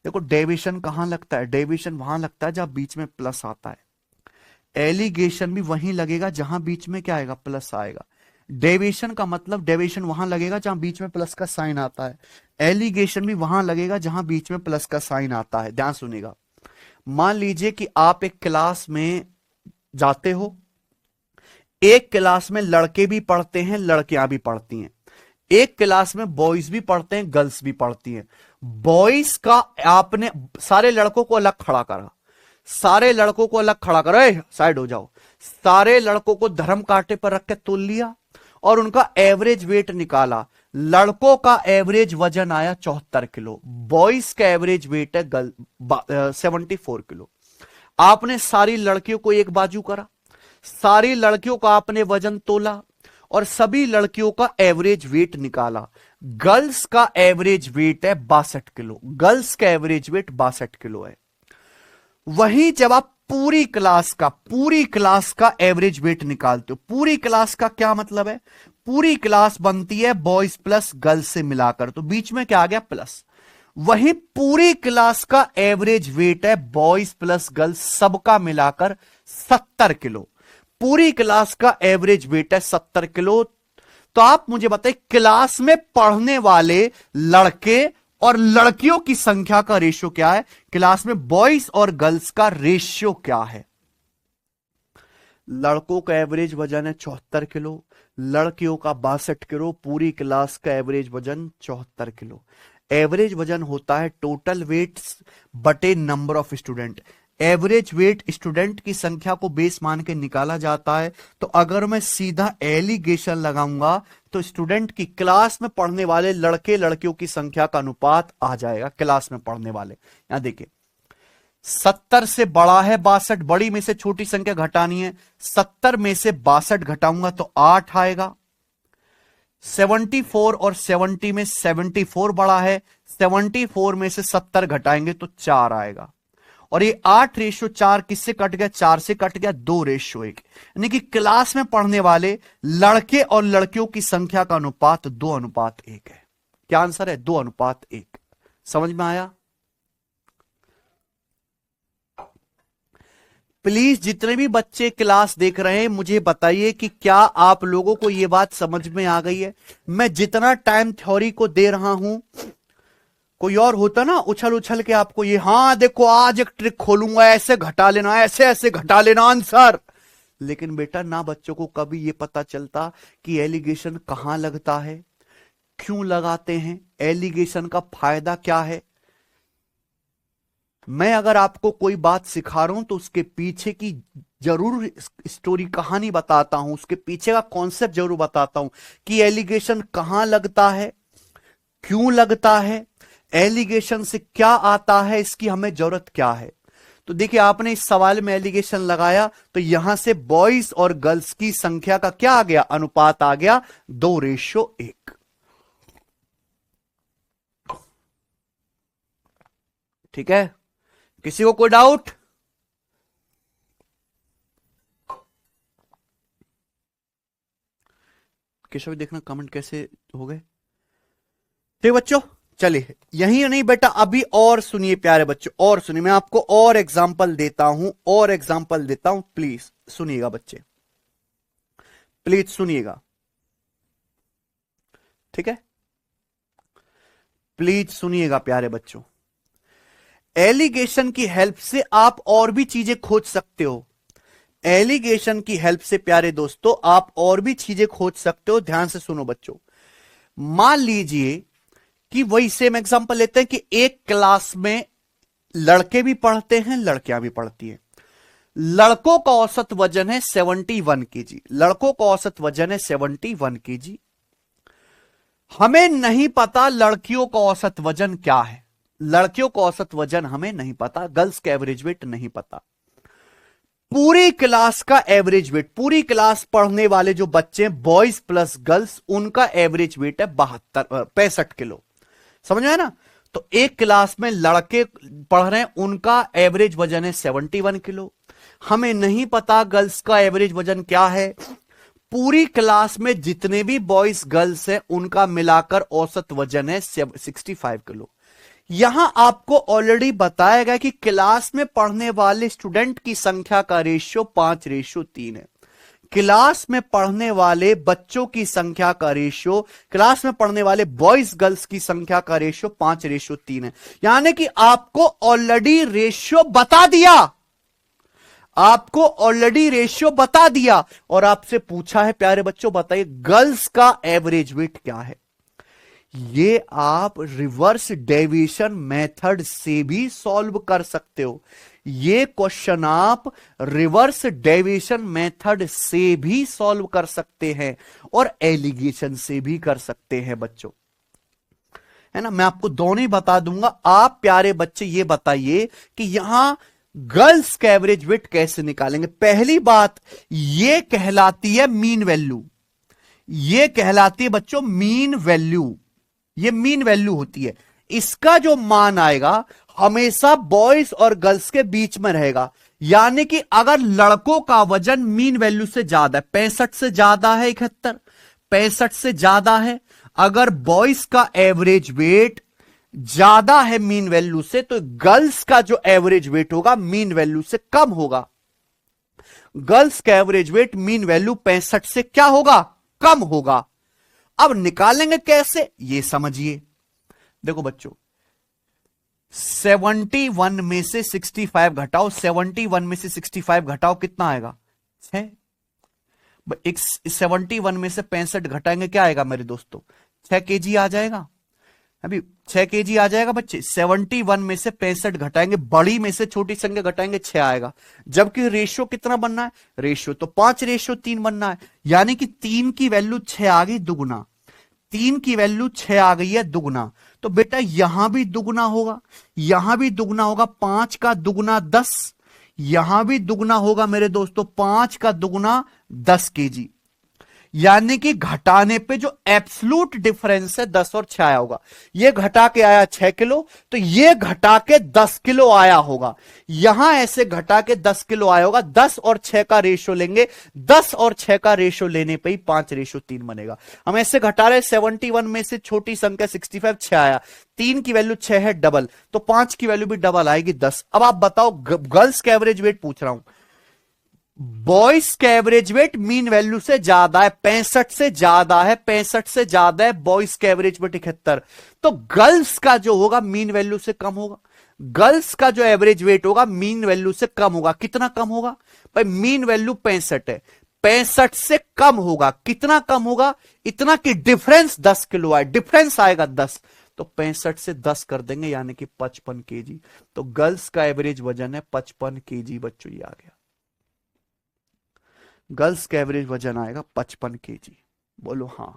देखो डेविएशन कहां लगता है? डेविएशन वहां लगता है जहां बीच में प्लस आता है। एलिगेशन भी वहीं लगेगा जहां बीच में क्या आएगा? प्लस आएगा। डेविएशन का मतलब डेविएशन वहां लगेगा जहां बीच में प्लस का साइन आता है। एलिगेशन भी वहां लगेगा जहां बीच में प्लस का साइन आता है। ध्यान सुनिएगा। मान लीजिए कि आप एक क्लास में जाते हो, एक क्लास में लड़के भी पढ़ते हैं लड़कियां भी पढ़ती हैं, एक क्लास में बॉयज भी पढ़ते हैं गर्ल्स भी पढ़ती हैं। बॉयज का आपने सारे लड़कों को अलग खड़ा करा, सारे लड़कों को अलग खड़ा करो, साइड हो जाओ, सारे लड़कों को धर्म कांटे पर रख के तोल लिया और उनका एवरेज वेट निकाला। लड़कों का एवरेज वजन आया 74 किलो, बॉयज का एवरेज वेट है 74 किलो। आपने सारी लड़कियों को एक बाजू करा, सारी लड़कियों का आपने वजन तोला और सभी लड़कियों का एवरेज वेट निकाला। गर्ल्स का एवरेज वेट है 62 किलो, गर्ल्स का एवरेज वेट 62 किलो है। वहीं जब आप पूरी क्लास का एवरेज वेट निकालते हो, पूरी क्लास का क्या मतलब है? पूरी क्लास बनती है बॉयज प्लस गर्ल्स से मिलाकर, तो बीच में क्या आ गया? प्लस। वहीं पूरी क्लास का एवरेज वेट है बॉयज प्लस गर्ल्स सबका मिलाकर 70 किलो। पूरी क्लास का एवरेज वेट है 70 किलो। तो आप मुझे बताइए क्लास में पढ़ने वाले लड़के और लड़कियों की संख्या का रेशियो क्या है? क्लास में बॉयज और गर्ल्स का रेशियो क्या है? लड़कों का एवरेज वजन है 74 किलो, लड़कियों का 62 किलो, पूरी क्लास का एवरेज वजन 74 किलो। एवरेज वजन होता है टोटल वेट बटे number of student. Average weight student की संख्या को बेस मान के निकाला जाता है। तो अगर मैं सीधा एलिगेशन लगाऊंगा तो स्टूडेंट की क्लास में पढ़ने वाले लड़के लड़कियों की संख्या का अनुपात आ जाएगा। क्लास में पढ़ने वाले यहां देखिए 70 से बड़ा है 62, बड़ी में से छोटी संख्या घटानी है, 70 में से 62 घटाऊंगा तो 8 आएगा। 74 और 70 में 74 बड़ा है, 74 में से 70 घटाएंगे तो 4 आएगा। और ये 8:4 किससे कट गया? 4 से कट गया, 2:1। यानी कि क्लास में पढ़ने वाले लड़के और लड़कियों की संख्या का अनुपात 2:1 है। क्या आंसर है? 2:1। समझ में आया? प्लीज जितने भी बच्चे क्लास देख रहे हैं मुझे बताइए कि क्या आप लोगों को यह बात समझ में आ गई है? मैं जितना टाइम थ्योरी को दे रहा हूं, कोई और होता ना उछल उछल के आपको ये, हाँ देखो आज एक ट्रिक खोलूंगा, ऐसे घटा लेना, ऐसे ऐसे घटा लेना आंसर। लेकिन बेटा ना बच्चों को कभी ये पता चलता कि एलिगेशन कहां लगता है, क्यों लगाते हैं, एलिगेशन का फायदा क्या है। मैं अगर आपको कोई बात सिखा रहा हूं तो उसके पीछे की जरूर स्टोरी कहानी बताता हूं, उसके पीछे का कॉन्सेप्ट जरूर बताता हूं कि एलिगेशन कहां लगता है, क्यों लगता है, एलिगेशन से क्या आता है, इसकी हमें जरूरत क्या है। तो देखिए आपने इस सवाल में एलिगेशन लगाया तो यहां से बॉयज और गर्ल्स की संख्या का क्या आ गया? अनुपात आ गया 2:1। ठीक है, किसी को कोई डाउट? केशव देखना कमेंट कैसे हो गए। ठीक बच्चों, चलिए यही नहीं बेटा, अभी और सुनिए प्यारे बच्चों, और सुनिए, मैं आपको और एग्जांपल देता हूं, और एग्जांपल देता हूं। प्लीज सुनिएगा बच्चे, प्लीज सुनिएगा, ठीक है, प्लीज सुनिएगा प्यारे बच्चों। एलिगेशन की हेल्प से आप और भी चीजें खोज सकते हो। एलिगेशन की हेल्प से प्यारे दोस्तों आप और भी चीजें खोज सकते हो। ध्यान से सुनो बच्चों, मान लीजिए कि वही सेम एग्जांपल लेते हैं कि एक क्लास में लड़के भी पढ़ते हैं, लड़कियां भी पढ़ती हैं। लड़कों का औसत वजन है 71 केजी, लड़कों का औसत वजन है 71 केजी। हमें नहीं पता लड़कियों का औसत वजन क्या है, लड़कियों का औसत वजन हमें नहीं पता, गर्ल्स का एवरेज वेट नहीं पता। पूरी क्लास का एवरेज वेट, पूरी क्लास पढ़ने वाले जो बच्चे बॉयज प्लस गर्ल्स, उनका एवरेज वेट है 65 किलो। समझ में है ना? तो एक क्लास में लड़के पढ़ रहे हैं, उनका एवरेज वजन है 71 किलो। हमें नहीं पता गर्ल्स का एवरेज वजन क्या है। पूरी क्लास में जितने भी बॉयज गर्ल्स हैं, उनका मिलाकर औसत वजन है 65 किलो। यहां आपको ऑलरेडी बताया गया कि क्लास में पढ़ने वाले स्टूडेंट की संख्या का रेशियो 5:3 है। क्लास में पढ़ने वाले बच्चों की संख्या का रेशियो, क्लास में पढ़ने वाले बॉयज गर्ल्स की संख्या का रेशियो 5:3 है। यानी कि आपको ऑलरेडी रेशियो बता दिया, आपको ऑलरेडी रेशियो बता दिया और आपसे पूछा है प्यारे बच्चों बताइए गर्ल्स का एवरेज वेट क्या है। ये आप रिवर्स डेविएशन मेथड से भी सॉल्व कर सकते हो। ये क्वेश्चन आप रिवर्स डेविएशन मेथड से भी सॉल्व कर सकते हैं और एलिगेशन से भी कर सकते हैं बच्चों, है ना? मैं आपको दोनों ही बता दूंगा। आप प्यारे बच्चे ये बताइए कि यहां गर्ल्स का एवरेज वेट कैसे निकालेंगे। पहली बात ये कहलाती है मीन वैल्यू, ये कहलाती है बच्चों मीन वैल्यू, ये मीन वैल्यू होती है। इसका जो मान आएगा हमेशा बॉयज और गर्ल्स के बीच में रहेगा। यानी कि अगर लड़कों का वजन मीन वैल्यू से ज्यादा है, 65 से ज्यादा है 71, 65 से ज्यादा है, अगर बॉयज का एवरेज वेट ज्यादा है मीन वैल्यू से, तो गर्ल्स का जो एवरेज वेट होगा मीन वैल्यू से कम होगा। गर्ल्स का एवरेज वेट मीन वैल्यू 65 से क्या होगा? कम होगा। अब निकालेंगे कैसे ये समझिए। देखो बच्चों 71 में से 65 घटाओ, 71 में से 65 घटाओ कितना आएगा? 6। 71 में से 65 घटाएंगे क्या आएगा मेरे दोस्तों? 6 केजी आ जाएगा। अभी 6 केजी आ जाएगा बच्चे। 71 में से 65 घटाएंगे, बड़ी में से छोटी संख्या घटाएंगे, 6 आएगा। जबकि रेशियो कितना बनना है? रेशियो तो 5:3 बनना है। यानी कि 3 की वैल्यू 6 आ गई दुगुना, 3 की वैल्यू 6 आ गई है दुगुना। तो बेटा यहां भी दुगुना होगा, यहां भी दुगुना होगा। 5 का दुगुना 10, यहां भी दुगुना होगा मेरे दोस्तों। 5 का दुगुना 10 केजी। यानी कि घटाने पे जो एब्सलूट डिफरेंस है 10 और 6 आया होगा। ये घटा के आया 6 किलो, तो ये घटा के 10 किलो आया होगा। यहां ऐसे घटा के 10 किलो आया होगा। 10 और 6 का रेशियो लेंगे, 10 और 6 का रेशियो लेने पे ही 5:3 बनेगा। हम ऐसे घटा रहे 71 में से छोटी संख्या 65, 6 आया। 3 की वैल्यू 6 है डबल, तो 5 की वैल्यू भी डबल आएगी 10। अब आप बताओ गर्ल्स का एवरेज वेट पूछ रहा हूं। बॉयज का एवरेज वेट मीन वैल्यू से ज्यादा है, 65 से ज्यादा है, 65 से ज्यादा है। बॉयज का एवरेज वेट 71, तो गर्ल्स का जो होगा मीन वैल्यू से कम होगा। गर्ल्स का जो एवरेज वेट होगा मीन वैल्यू से कम होगा। कितना कम होगा भाई? मीन वैल्यू 65 है, 65 से कम होगा। कितना कम होगा? इतना कि डिफरेंस 10 किलो आए, डिफरेंस आएगा 10, तो 65 से 10 कर देंगे यानी कि 55 केजी। तो गर्ल्स का एवरेज वजन है 55 केजी बच्चों, ये आ गया। गर्ल्स का एवरेज वजन आएगा 55 केजी। बोलो हां।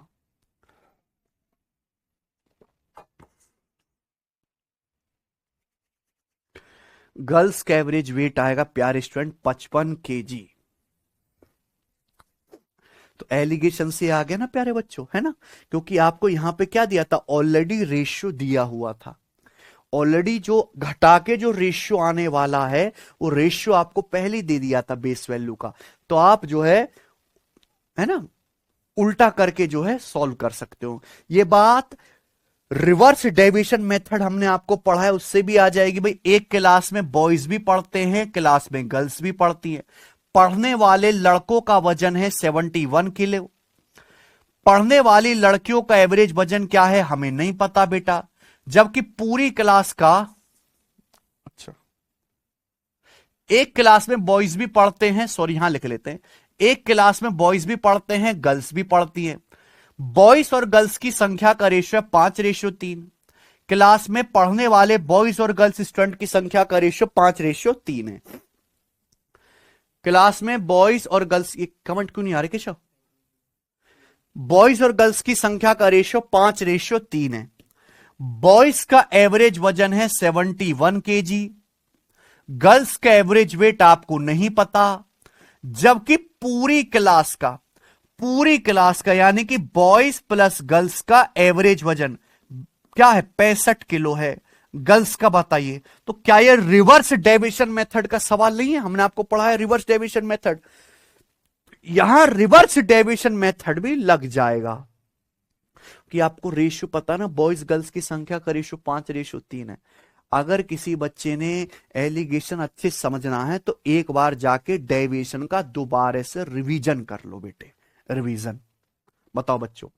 गर्ल्स का एवरेज वेट आएगा प्यारे स्टूडेंट 55 केजी। तो एलिगेशन से आ गया ना प्यारे बच्चों, है ना? क्योंकि आपको यहां पे क्या दिया था? ऑलरेडी रेशियो दिया हुआ था। ऑलरेडी जो घटा के जो रेशियो आने वाला है वो रेशियो आपको पहले दे दिया था बेस वैल्यू का। तो आप जो है ना, उल्टा करके जो है सॉल्व कर सकते हो। ये बात रिवर्स डेविएशन मेथड हमने आपको पढ़ा है, उससे भी आ जाएगी। भाई एक क्लास में बॉयज भी पढ़ते हैं, क्लास में गर्ल्स भी पढ़ती हैं। पढ़ने वाले लड़कों का वजन है 71 किलो, पढ़ने वाली लड़कियों का एवरेज वजन क्या है हमें नहीं पता बेटा। जबकि पूरी क्लास का, अच्छा एक क्लास में बॉयज भी पढ़ते हैं, सॉरी यहां लिख लेते हैं, एक क्लास में बॉयज भी पढ़ते हैं, गर्ल्स भी पढ़ती हैं। बॉयज और गर्ल्स की संख्या का रेशियो है 5:3। क्लास में पढ़ने वाले बॉयज और गर्ल्स स्टूडेंट की संख्या का रेशियो 5:3 है। क्लास में बॉयज और गर्ल्स, ये कमेंट क्यों नहीं आ रहे केशव? बॉयज और गर्ल्स की संख्या का रेशियो 5:3 है। बॉयज का एवरेज वजन है 71 kg, गर्ल्स का एवरेज वेट आपको नहीं पता, जबकि पूरी क्लास का यानी कि बॉयज प्लस गर्ल्स का एवरेज वजन क्या है? 65 किलो है। गर्ल्स का बताइए। तो क्या यह रिवर्स डेविएशन मेथड का सवाल नहीं है? हमने आपको पढ़ा है रिवर्स डेविएशन मेथड, यहां रिवर्स डेविएशन मेथड भी लग जाएगा कि आपको रेशियो पता ना, बॉयज गर्ल्स की संख्या का रेशियो 5:3 है। अगर किसी बच्चे ने एलिगेशन अच्छे समझना है तो एक बार जाके डेविएशन का दोबारा से रिवीजन कर लो बेटे, रिवीजन। बताओ बच्चों,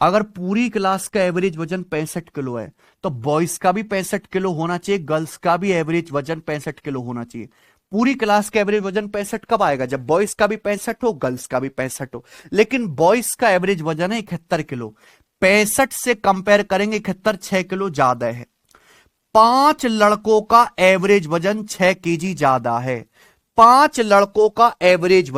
अगर पूरी क्लास का एवरेज वजन 65 किलो है तो बॉयज का भी 65 किलो होना चाहिए, गर्ल्स का भी एवरेज वजन 65 किलो होना चाहिए। पूरी क्लास का एवरेज वजन 65 कब आएगा? जब बॉयज का भी 65 हो, गर्ल्स का भी 65 हो। लेकिन बॉयज का एवरेज वजन है 71 किलो, 65 से कंपेयर करेंगे 71 6 किलो ज्यादा है। 5 लड़कों का एवरेज वजन 6 kg ज्यादा है। 5 लड़कों का एवरेज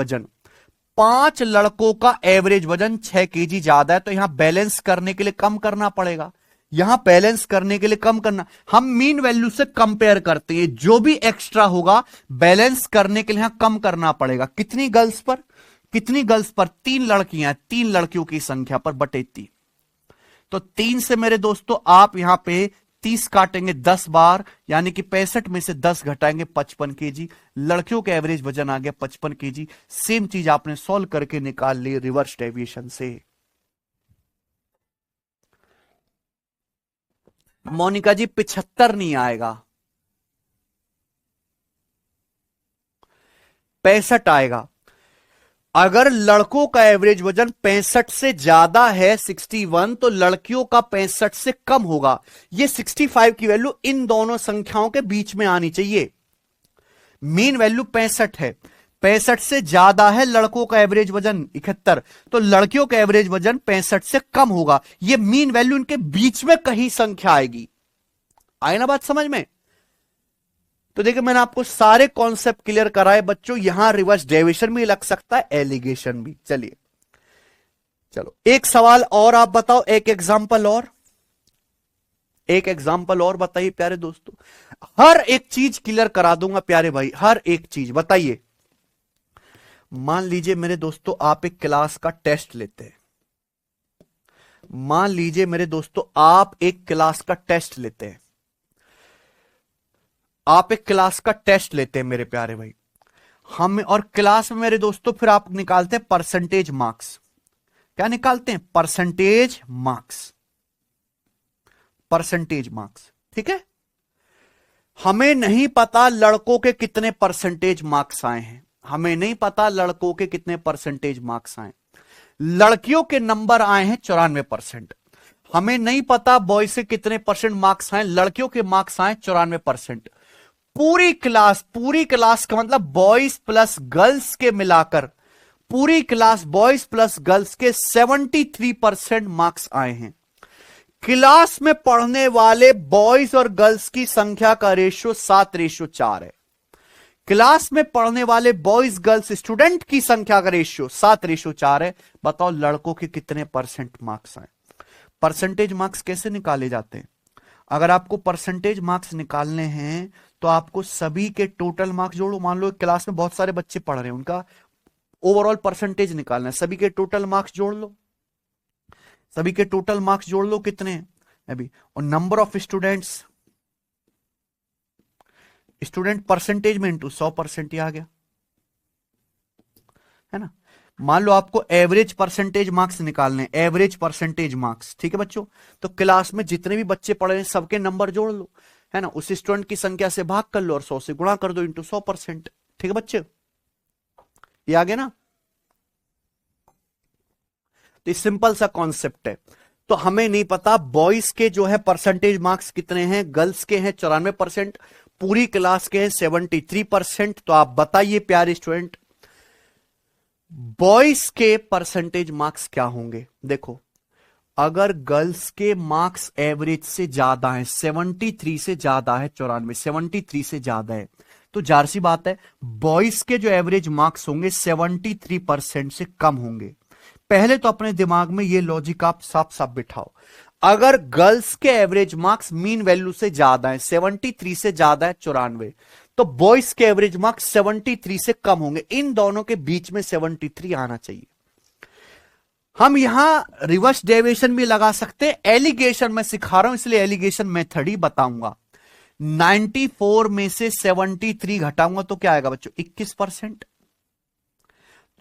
वजन 6 kg ज्यादा है, तो यहां बैलेंस करने के लिए कम करना पड़ेगा। यहां बैलेंस करने के लिए कम करना, हम मीन वैल्यू से कंपेयर करते हैं, जो भी एक्स्ट्रा होगा बैलेंस करने के लिए यहां कम करना पड़ेगा। कितनी गर्ल्स पर? 3 लड़कियां, 3 लड़कियों की संख्या पर बटे 3। तो 3 से मेरे दोस्तों आप यहां पे 30 काटेंगे 10 बार, यानी कि 65 में से 10 घटाएंगे 55 kg। लड़कियों का एवरेज वजन आ गया 55 kg। सेम चीज आपने सॉल्व करके निकाल ली रिवर्स डेविएशन से। मोनिका जी 75 नहीं आएगा, 65 आएगा। अगर लड़कों का एवरेज वजन 65 से ज्यादा है 61, तो लड़कियों का 65 से कम होगा। ये 65 की वैल्यू इन दोनों संख्याओं के बीच में आनी चाहिए। मीन वैल्यू 65 है, 65 से ज्यादा है लड़कों का एवरेज वजन 71, तो लड़कियों का एवरेज वजन 65 से कम होगा। ये मीन वैल्यू इनके बीच में कहीं संख्या आएगी। आए ना बात समझ में? तो देखिए मैंने आपको सारे कॉन्सेप्ट क्लियर कराए बच्चों। यहां रिवर्स डेविएशन भी लग सकता है, एलिगेशन भी। चलिए चलो एक सवाल और आप बताओ, एक एग्जांपल और बताइए प्यारे दोस्तों। हर एक चीज क्लियर करा दूंगा प्यारे भाई, हर एक चीज बताइए। मान लीजिए मेरे दोस्तों आप एक क्लास का टेस्ट लेते हैं। मान लीजिए मेरे दोस्तों आप एक क्लास का टेस्ट लेते हैं। आप एक क्लास का टेस्ट लेते हैं मेरे प्यारे भाई। हम और क्लास में मेरे दोस्तों फिर आप निकालते हैं परसेंटेज मार्क्स। क्या निकालते हैं? Percentage marks. परसेंटेज मार्क्स, ठीक है। हमें नहीं पता लड़कों के कितने परसेंटेज मार्क्स आए हैं, हमें नहीं पता लड़कों के कितने परसेंटेज मार्क्स आए। लड़कियों के नंबर आए हैं 94%। हमें नहीं पता बॉयज से कितने परसेंट मार्क्स आए, लड़कियों के मार्क्स आए 94%। पूरी क्लास का मतलब बॉयज प्लस गर्ल्स के मिलाकर पूरी क्लास बॉयज प्लस गर्ल्स के 73% मार्क्स आए हैं। क्लास में पढ़ने वाले बॉयज और गर्ल्स की संख्या का रेशियो 7:4 है। क्लास में पढ़ने वाले बॉयज गर्ल्स स्टूडेंट की संख्या का रेशियो 7:4 है। बताओ लड़कों के कितने परसेंट मार्क्स आए? परसेंटेज मार्क्स कैसे निकाले जाते हैं? अगर आपको परसेंटेज मार्क्स निकालने हैं तो आपको सभी के टोटल मार्क्स जोड़ो। मान लो क्लास में बहुत सारे बच्चे पढ़ रहे हैं, उनका ओवरऑल परसेंटेज निकालना है, सभी के टोटल मार्क्स जोड़ लो। सभी के टोटल मार्क्स जोड़ लो कितने हैं अभी, और नंबर ऑफ स्टूडेंट परसेंटेज में इंटू 100% ही आ गया, है ना। मान लो आपको एवरेज परसेंटेज मार्क्स निकालने, एवरेज परसेंटेज मार्क्स, ठीक है बच्चों। तो क्लास में जितने भी बच्चे पढ़ रहे हैं सबके नंबर जोड़ लो, है ना, उस स्टूडेंट की संख्या से भाग कर लो और 100 से गुणा कर दो इंटू 100%। ठीक है बच्चे, ये आ गया ना। तो सिंपल सा कॉन्सेप्ट है। तो हमें नहीं पता बॉयज के जो है परसेंटेज मार्क्स कितने हैं, गर्ल्स के हैं 94%, पूरी क्लास के हैं 73%। तो आप बताइए प्यारे स्टूडेंट बॉयज के परसेंटेज मार्क्स क्या होंगे। देखो अगर गर्ल्स के मार्क्स एवरेज से ज्यादा है, 73 से ज्यादा है, 94 73 से ज्यादा है, तो जाहिर सी बात है बॉयज के जो एवरेज मार्क्स होंगे 73% से कम होंगे। पहले तो अपने दिमाग में ये लॉजिक आप साफ साफ बिठाओ। अगर गर्ल्स के एवरेज मार्क्स मीन वैल्यू से ज्यादा है, 73 से ज्यादा है 94, तो बॉयज के एवरेज मार्क्स 73 से कम होंगे। इन दोनों के बीच में 73 आना चाहिए। हम यहां रिवर्स डेविएशन भी लगा सकते हैं। एलिगेशन में सिखा रहा हूं इसलिए एलिगेशन मेथड ही बताऊंगा। 94 में से 73 घटाऊंगा तो क्या आएगा बच्चों? 21%।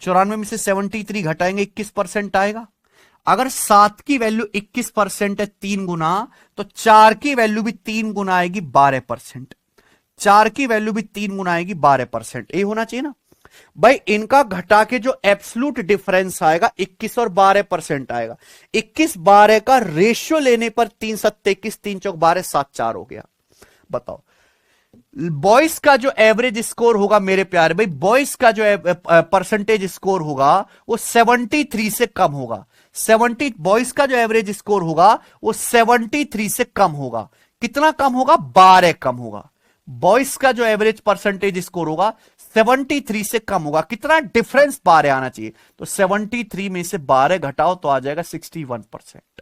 94 में से 73 घटाएंगे 21% आएगा। अगर 7 की वैल्यू 21% है 3 गुना, तो 4 की वैल्यू भी 3 गुना आएगी 12%। 4 की वैल्यू भी 3 गुना आएगी 12%। ये होना चाहिए ना भाई। इनका घटा के जो एब्सोल्यूट डिफरेंस आएगा 21 और 12% आएगा। 21-12 का रेशियो लेने पर 3 7 21, 3 चौक 12, 7 4 हो गया। बताओ बॉयज का जो एवरेज स्कोर होगा मेरे प्यारे भाई, बॉयज का जो परसेंटेज स्कोर होगा वो 73 से कम होगा। 70 बॉयज का जो एवरेज स्कोर होगा वो 73 से कम होगा। कितना कम होगा? 12 कम होगा। बॉयज का जो एवरेज परसेंटेज स्कोर होगा 73 से कम होगा। कितना डिफरेंस? 12 आना चाहिए। तो 73 में से 12 घटाओ तो आ जाएगा 61%।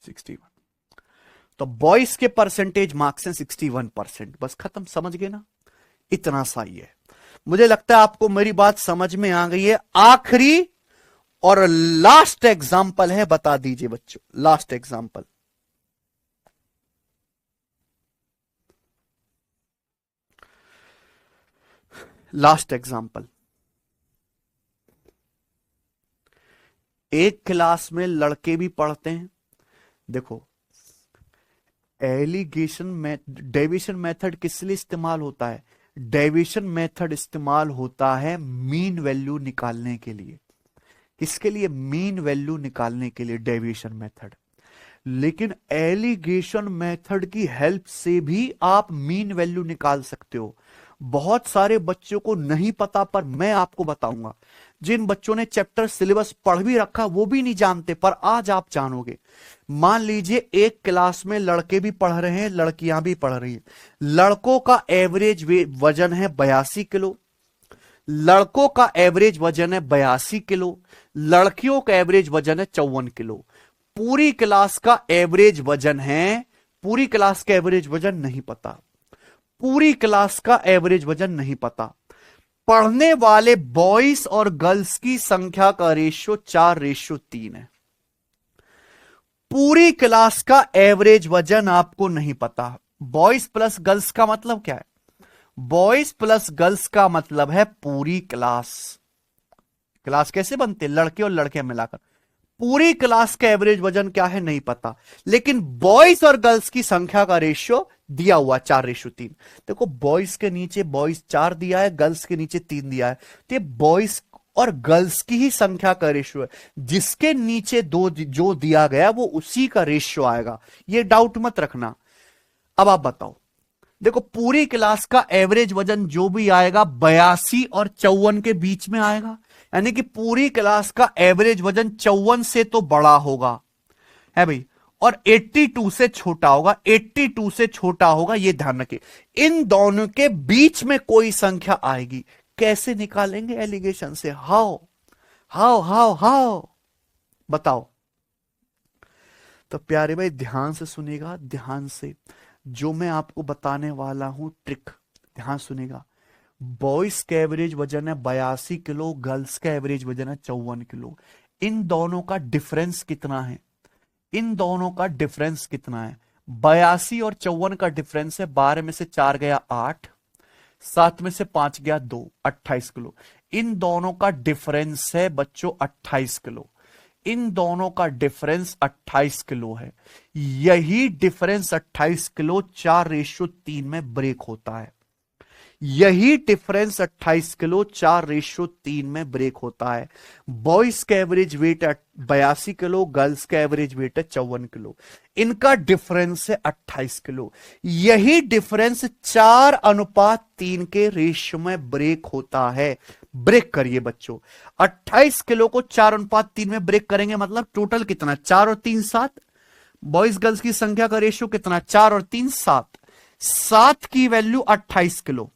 61। तो बॉयज के परसेंटेज मार्क्स हैं 61%। बस खत्म, समझ गए ना? इतना सा ही है। मुझे लगता है आपको मेरी बात समझ में आ गई है। आखिरी और लास्ट एग्जाम्पल है, बता दीजिए बच्चों, लास्ट एग्जाम्पल। लास्ट एग्जाम्पल, एक क्लास में लड़के भी पढ़ते हैं। देखो एलिगेशन डेविएशन मेथड किस लिए इस्तेमाल होता है? डेविएशन मेथड इस्तेमाल होता है मीन वैल्यू निकालने के लिए। किसके लिए? मीन वैल्यू निकालने के लिए डेविएशन मेथड। लेकिन एलिगेशन मेथड की हेल्प से भी आप मीन वैल्यू निकाल सकते हो। बहुत सारे बच्चों को नहीं पता, पर मैं आपको बताऊंगा। जिन बच्चों ने चैप्टर सिलेबस पढ़ भी रखा वो भी नहीं जानते, पर आज आप जानोगे। मान लीजिए एक क्लास में लड़के भी पढ़ रहे हैं, लड़कियां भी पढ़ रही हैं। लड़कों का एवरेज वजन है 82 किलो, लड़कों का एवरेज वजन है 82 किलो, लड़कियों का एवरेज वजन है 54 किलो। पूरी क्लास का एवरेज वजन है, पूरी क्लास का एवरेज वजन नहीं पता, पूरी क्लास का एवरेज वजन नहीं पता। पढ़ने वाले बॉयज और गर्ल्स की संख्या का रेशियो 4:3 है। पूरी क्लास का एवरेज वजन आपको नहीं पता। बॉयज प्लस गर्ल्स का मतलब क्या है? बॉयज प्लस गर्ल्स का मतलब है पूरी क्लास। क्लास कैसे बनते? लड़के और लड़के मिलाकर। पूरी क्लास का एवरेज वजन क्या है नहीं पता, लेकिन बॉयज और गर्ल्स की संख्या का रेशियो दिया हुआ 4:3। देखो बॉयज के नीचे बॉयज 4 दिया है, गर्ल्स के नीचे 3 दिया है, तो ये बॉयज और गर्ल्स की ही संख्या का रेशियो है। जिसके नीचे 2 जो दिया गया वो उसी का रेशियो आएगा, ये डाउट मत रखना। अब आप बताओ, देखो पूरी क्लास का एवरेज वजन जो भी आएगा 82 और 54 के बीच में आएगा। यानी कि पूरी क्लास का एवरेज वजन 54 से तो बड़ा होगा है भाई, और 82 से छोटा होगा। 82 से छोटा होगा, यह ध्यान रखिए। इन दोनों के बीच में कोई संख्या आएगी। कैसे निकालेंगे एलिगेशन से? हाउ हाउ हाउ हाउ बताओ। तो प्यारे भाई ध्यान से सुनेगा, ध्यान से जो मैं आपको बताने वाला हूं ट्रिक ध्यान सुनेगा। बॉयज का एवरेज वजन है 82 किलो, गर्ल्स का एवरेज वजन है 54 किलो। इन दोनों का डिफरेंस कितना है? इन दोनों का डिफरेंस कितना है? 82 और 54 का डिफरेंस है 12 में से 4 गया 8, 7 में से 5 गया 2, 28 किलो। इन दोनों का डिफरेंस है बच्चों 28 किलो। इन दोनों का डिफरेंस 28 किलो है। यही डिफरेंस 28 किलो 4:3 में ब्रेक होता है। यही डिफरेंस 28 किलो 4:3 में ब्रेक होता है। बॉयज का एवरेज वेट है 82 किलो, गर्ल्स का एवरेज वेट है 54 किलो। इनका डिफरेंस है 28 किलो। यही डिफरेंस 4:3 के रेशियो में ब्रेक होता है। ब्रेक करिए बच्चों। 28 किलो को 4:3 में ब्रेक करेंगे, मतलब टोटल कितना, 4 और 3 7। बॉयज गर्ल्स की संख्या का रेशियो कितना, 4 और 3 7। 7 की वैल्यू 28 किलो,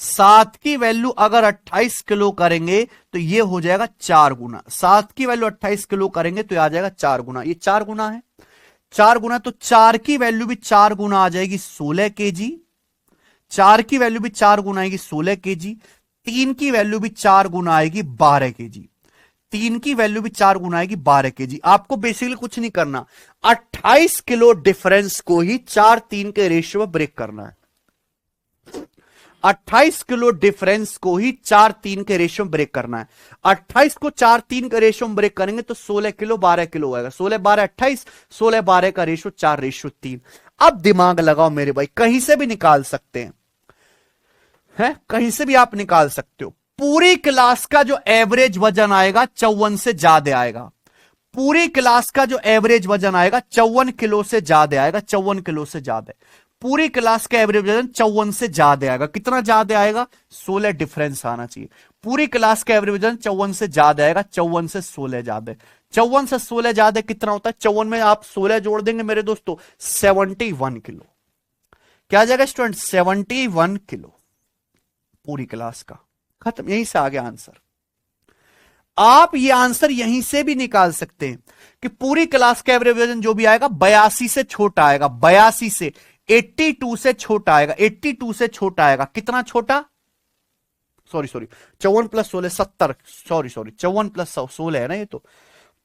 7 की वैल्यू अगर 28 किलो करेंगे तो ये हो जाएगा 4 गुना। 7 की वैल्यू 28 किलो करेंगे तो ये आ जाएगा 4 गुना। ये 4 गुना है, 4 गुना, तो 4 की वैल्यू भी 4 गुना आ जाएगी 16 केजी। 4 की वैल्यू भी 4 गुना आएगी 16 केजी। 3 की वैल्यू भी 4 गुना आएगी 12 केजी। 3 की वैल्यू भी 4 गुना आएगी 12 केजी। आपको बेसिकली कुछ नहीं करना, 28 किलो डिफरेंस को ही 4-3 के रेशियो में ब्रेक करना है। 28 किलो डिफरेंस को ही 4-3 के रेशियो में ब्रेक करना है। 28 को 4-3 के रेशियो में ब्रेक करेंगे तो 16 किलो 12 किलो आएगा। 16 12 28, 16 12 का रेशियो 4:3। अब दिमाग लगाओ मेरे भाई, कहीं से भी निकाल सकते हैं, कहीं से भी आप निकाल सकते हो। पूरी क्लास का जो एवरेज वजन आएगा 54 से ज्यादा आएगा। पूरी क्लास का जो एवरेज वजन आएगा 54 किलो से ज्यादा आएगा, 54 किलो से ज्यादा। पूरी क्लास का एवरेज वजन 54 से ज्यादा आएगा। कितना ज्यादा आएगा, 16 डिफरेंस आना चाहिए। पूरी क्लास का एवरेज वजन 54 से ज्यादा आएगा, 54 से 16 ज्यादा। 54 से 16 ज्यादा कितना होता है, 54 में आप 16 जोड़ देंगे मेरे दोस्तों, 71 किलो। क्या आ जाएगा स्टूडेंट, 71 किलो पूरी क्लास का। खत्म, यहीं से आ गया आंसर। आप ये आंसर यहीं से भी निकाल सकते हैं कि पूरी क्लास का एवरेज वजन जो भी आएगा 82 से छोटा आएगा, 82 से, 82 से छोटा आएगा, 82 से छोटा आएगा। कितना छोटा, सॉरी 54 प्लस 16 70, सॉरी 54 प्लस 16 है ना ये तो।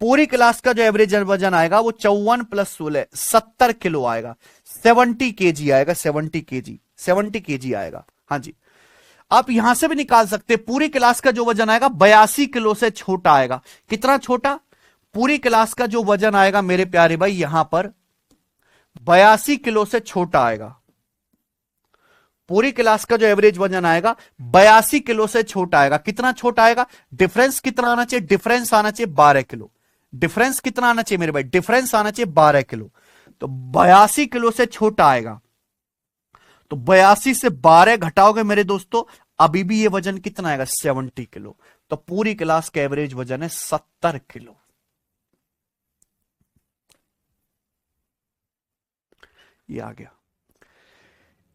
पूरी क्लास का जो एवरेज वजन आएगा वो 54 प्लस 16 70 किलो आएगा, 70 केजी आएगा, 70 केजी, 70 केजी आएगा। हाँ जी, आप यहां से भी निकाल सकते हैं। पूरी क्लास का जो वजन आएगा 82 किलो से छोटा आएगा। कितना छोटा, पूरी क्लास का जो वजन आएगा मेरे प्यारे भाई यहां पर 82 किलो से छोटा आएगा। पूरी क्लास का जो एवरेज वजन आएगा 82 किलो से छोटा आएगा। कितना छोटा आएगा, डिफरेंस कितना आना चाहिए, डिफरेंस आना चाहिए 12 किलो। डिफरेंस कितना आना चाहिए मेरे भाई, डिफरेंस आना चाहिए 12 किलो। तो 82 किलो से छोटा आएगा, तो 82 से 12 घटाओगे मेरे दोस्तों, अभी भी ये वजन कितना आएगा, 70 किलो। तो पूरी क्लास का एवरेज वजन है 70 किलो। ये आ गया।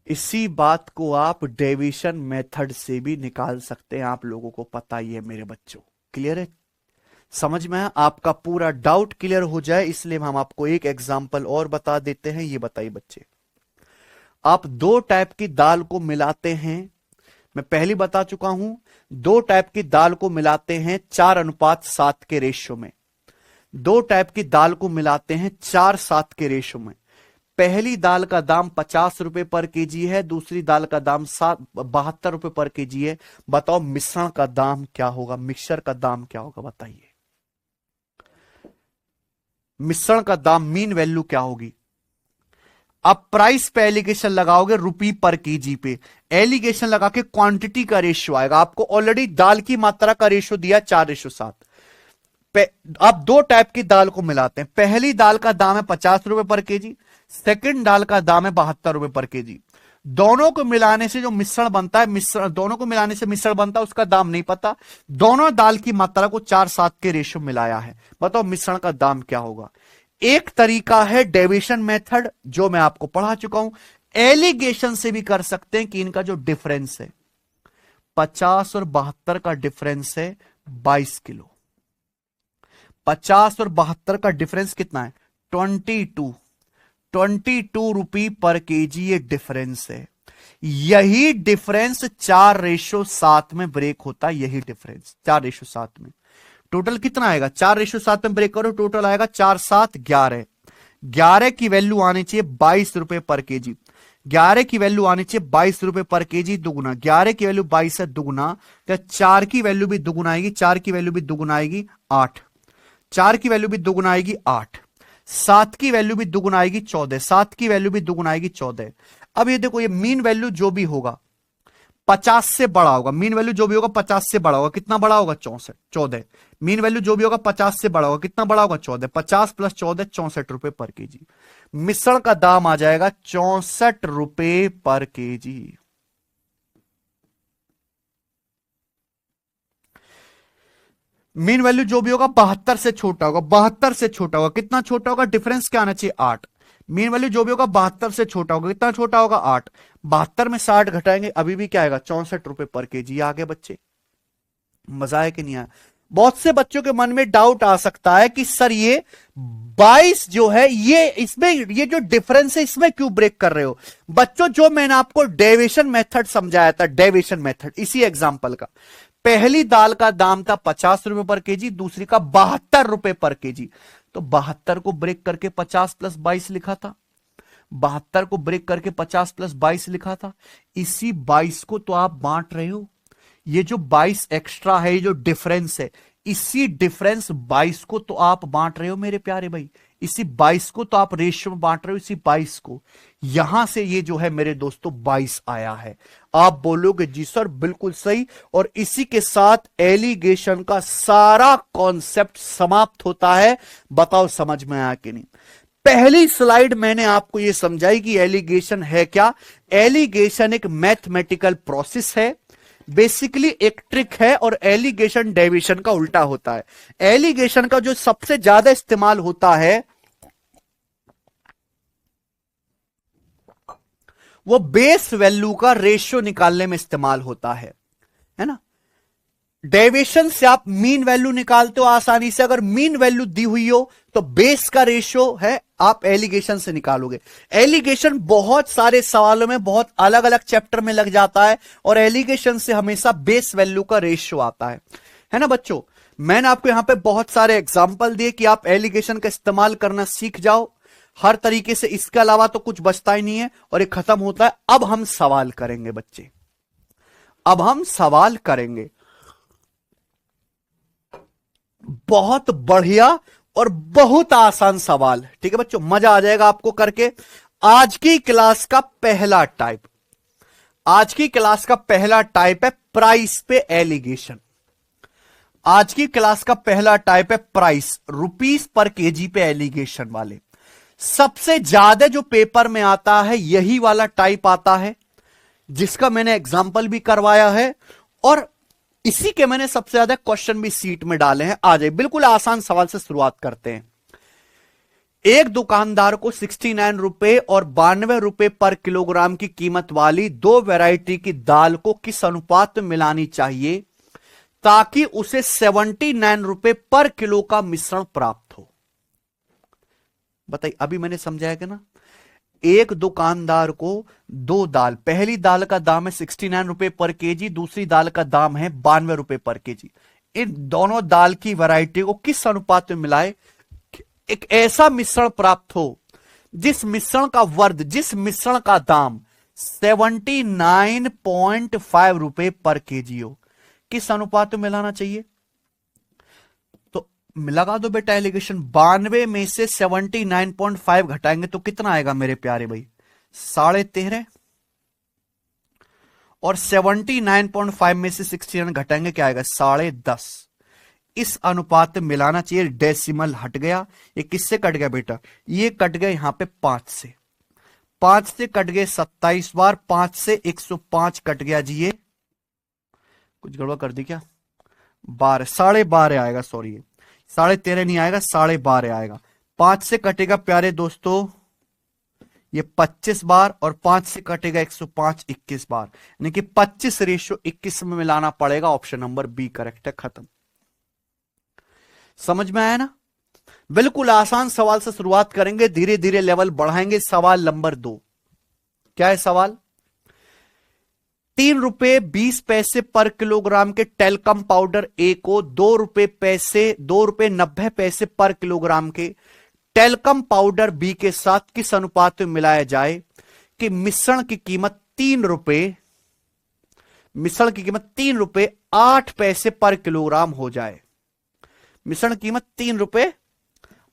इसी बात को आप डेविएशन मेथड से भी निकाल सकते हैं, आप लोगों को पता ही है मेरे बच्चों। क्लियर है, समझ में है? आपका पूरा डाउट क्लियर हो जाए इसलिए हम आपको एक एग्जांपल और बता देते हैं। ये बताइए बच्चे, आप 2 टाइप की दाल को मिलाते हैं, मैं पहले बता चुका हूं, 2 टाइप की दाल को मिलाते हैं 4:7 के रेशियो में। 2 टाइप की दाल को मिलाते हैं 4:7 के रेशियो में। पहली दाल का दाम 50 रुपए पर केजी है, दूसरी दाल का दाम 72 रुपए पर केजी है। बताओ मिश्रण का दाम क्या होगा, मिक्सचर का दाम क्या होगा, बताइए। मिश्रण का दाम मीन वैल्यू क्या होगी। आप प्राइस पे एलिगेशन लगाओगे रुपी पर केजी पे, एलिगेशन लगा के क्वांटिटी का रेशियो आएगा। आपको ऑलरेडी दाल की मात्रा का रेशियो दिया 4:7। आप 2 टाइप की दाल को मिलाते हैं। पहली दाल का दाम है 50 रुपए पर केजी, सेकंड दाल का दाम है 72 रुपए पर केजी। दोनों को मिलाने से जो मिश्रण बनता है, मिश्रण दोनों को मिलाने से मिश्रण बनता है, उसका दाम नहीं पता। दोनों दाल की मात्रा को 4:7 के रेशियो मिलाया है, बताओ मिश्रण का दाम क्या होगा। एक तरीका है डेविएशन मेथड, जो मैं आपको पढ़ा चुका हूं। एलिगेशन से भी कर सकते हैं कि इनका जो डिफरेंस है 50 और 72 का डिफरेंस है 22 किलो। 50 और 72 का डिफरेंस कितना है, 22 रुपी पर केजी ये डिफरेंस है। यही डिफरेंस 4:7 में ब्रेक होता है, यही डिफरेंस 4:7 में। टोटल कितना आएगा, 4:7 में ब्रेक करो, टोटल आएगा 4 7 11। 11 की वैल्यू आनी चाहिए 22 रुपए पर केजी। 11 की वैल्यू आनी चाहिए 22 रुपए पर केजी दुगुना। 11 की वैल्यू 22 है दुगुना, तो 4 की वैल्यू भी दुगुना आएगी, 4 की वैल्यू भी दुगुना आएगी 8, 4 की वैल्यू भी दुगुना आएगी 8, 7 की वैल्यू भी दुगुना आएगी 14, 7 की वैल्यू भी दुगुना आएगी 14। अब ये देखो, ये मीन वैल्यू जो भी होगा 50 से बड़ा होगा, मीन वैल्यू जो भी होगा 50 से बड़ा होगा। कितना बड़ा होगा, 14। मीन वैल्यू जो भी होगा 50 से बड़ा होगा, कितना बड़ा होगा, 14। 50 + 14 64 रुपए पर केजी। मिश्रण का दाम आ जाएगा 64 रुपए पर केजी। मीन वैल्यू जो भी होगा 72 से छोटा होगा, 72 से छोटा होगा, कितना छोटा होगा, डिफरेंस क्या आना चाहिए 8। मीन वैल्यू जो भी होगा 72 से छोटा होगा, कितना छोटा होगा 8। 72 में 60 घटाएंगे अभी भी क्या आएगा, 64 रुपए पर केजी। आ गए बच्चे, मजा आया कि नहीं आया। बहुत से बच्चों के मन में डाउट आ सकता है कि सर ये 22 जो है ये इसमें ये जो डिफरेंस है इसमें क्यों ब्रेक कर रहे हो। बच्चों जो मैंने आपको डेविएशन मेथड समझाया था, डेविएशन मेथड, इसी एग्जांपल का, पहली दाल का दाम था 50 रुपए पर केजी, दूसरी का 72 रुपए पर केजी। तो 72 को ब्रेक करके 50 प्लस 22 लिखा था, 72 को ब्रेक करके 50 प्लस 22 लिखा था। इसी 22 को तो आप बांट रहे हो, ये जो 22 एक्स्ट्रा है, ये जो डिफरेंस है, इसी डिफरेंस 22 को तो आप बांट रहे हो मेरे प्यारे भाई, इसी 22 को तो आप रेशियो में बांट रहे हो, इसी 22 को। यहां से ये जो है मेरे दोस्तों 22 आया है। आप बोलोगे जी सर बिल्कुल सही, और इसी के साथ एलिगेशन का सारा कॉन्सेप्ट समाप्त होता है। बताओ समझ में आया कि नहीं। पहली स्लाइड मैंने आपको यह समझाई कि एलिगेशन है क्या। एलिगेशन एक मैथमेटिकल प्रोसेस है, बेसिकली एक ट्रिक है, और एलिगेशन डेविएशन का उल्टा होता है। एलिगेशन का जो सबसे ज्यादा इस्तेमाल होता है वो बेस वैल्यू का रेशियो निकालने में इस्तेमाल होता है ना। डेविएशन से आप मीन वैल्यू निकालते हो आसानी से, अगर मीन वैल्यू दी हुई हो तो बेस का रेशियो है, आप एलिगेशन से निकालोगे। एलिगेशन बहुत सारे सवालों में बहुत अलग अलग चैप्टर में लग जाता है, और एलिगेशन से हमेशा बेस वैल्यू का रेशियो आता है ना बच्चों। मैंने आपको यहां पे बहुत सारे एग्जांपल दिए कि आप एलिगेशन का इस्तेमाल करना सीख जाओ हर तरीके से, इसके अलावा तो कुछ बचता ही नहीं है, और ये खत्म होता है। अब हम सवाल करेंगे बच्चे, अब हम सवाल करेंगे, बहुत बढ़िया और बहुत आसान सवाल। ठीक है बच्चों, मजा आ जाएगा आपको करके। आज की क्लास का पहला टाइप, आज की क्लास का पहला टाइप है प्राइस पे एलिगेशन। आज की क्लास का पहला टाइप है प्राइस, रुपीस पर केजी पे एलिगेशन वाले। सबसे ज्यादा जो पेपर में आता है यही वाला टाइप आता है, जिसका मैंने एग्जाम्पल भी करवाया है, और इसी के मैंने सबसे ज्यादा क्वेश्चन भी सीट में डाले हैं। आ जाए, बिल्कुल आसान सवाल से शुरुआत करते हैं। एक दुकानदार को 69 रुपए और 92 रुपए पर किलोग्राम की कीमत वाली दो वैरायटी की दाल को किस अनुपात में मिलानी चाहिए ताकि उसे 79 रुपए पर किलो का मिश्रण प्राप्त हो। बताइए, अभी मैंने समझाया कि ना, एक दुकानदार को दो दाल, पहली दाल का दाम है 69 रुपए पर केजी, दूसरी दाल का दाम है 92 रुपए पर केजी। इन दोनों दाल की वैरायटी को किस अनुपात में मिलाए एक ऐसा मिश्रण प्राप्त हो जिस मिश्रण का वर्ध, जिस मिश्रण का दाम 79.5 रुपए पर केजी हो। किस अनुपात में मिलाना चाहिए, तो लगा दो बेटा एलिगेशन। 92 में से 79.5 घटाएंगे तो कितना आएगा मेरे प्यारे भाई, 13.5, और 79.5 में से 69 घटाएंगे क्या आएगा, 10.5। इस अनुपात में मिलाना चाहिए। डेसिमल हट गया, ये किससे कट गया बेटा, ये कट गया यहां पे 5 से, 5 से कट गए 27 बार, 5 से 105 कट गया जी, ये कुछ गड़बड़ कर दी क्या, 12, 12.5 आएगा, सॉरी 13.5 नहीं आएगा, 12.5 आएगा। 5 से कटेगा प्यारे दोस्तों ये 25 बार, और 5 से कटेगा 105 21 बार, यानी कि 25:21 में मिलाना पड़ेगा। ऑप्शन नंबर बी करेक्ट है, खत्म। समझ में आया ना। बिल्कुल आसान सवाल से शुरुआत करेंगे, धीरे धीरे लेवल बढ़ाएंगे। सवाल नंबर 2 क्या है सवाल, 3 रुपए 20 पैसे पर किलोग्राम के टेल्कम पाउडर ए को 2 रुपए 90 पैसे पर किलोग्राम के टेल्कम पाउडर बी के साथ किस अनुपात में मिलाया जाए कि मिश्रण की कीमत 3 रुपए 8 पैसे पर किलोग्राम हो जाए। मिश्रण कीमत 3 रुपए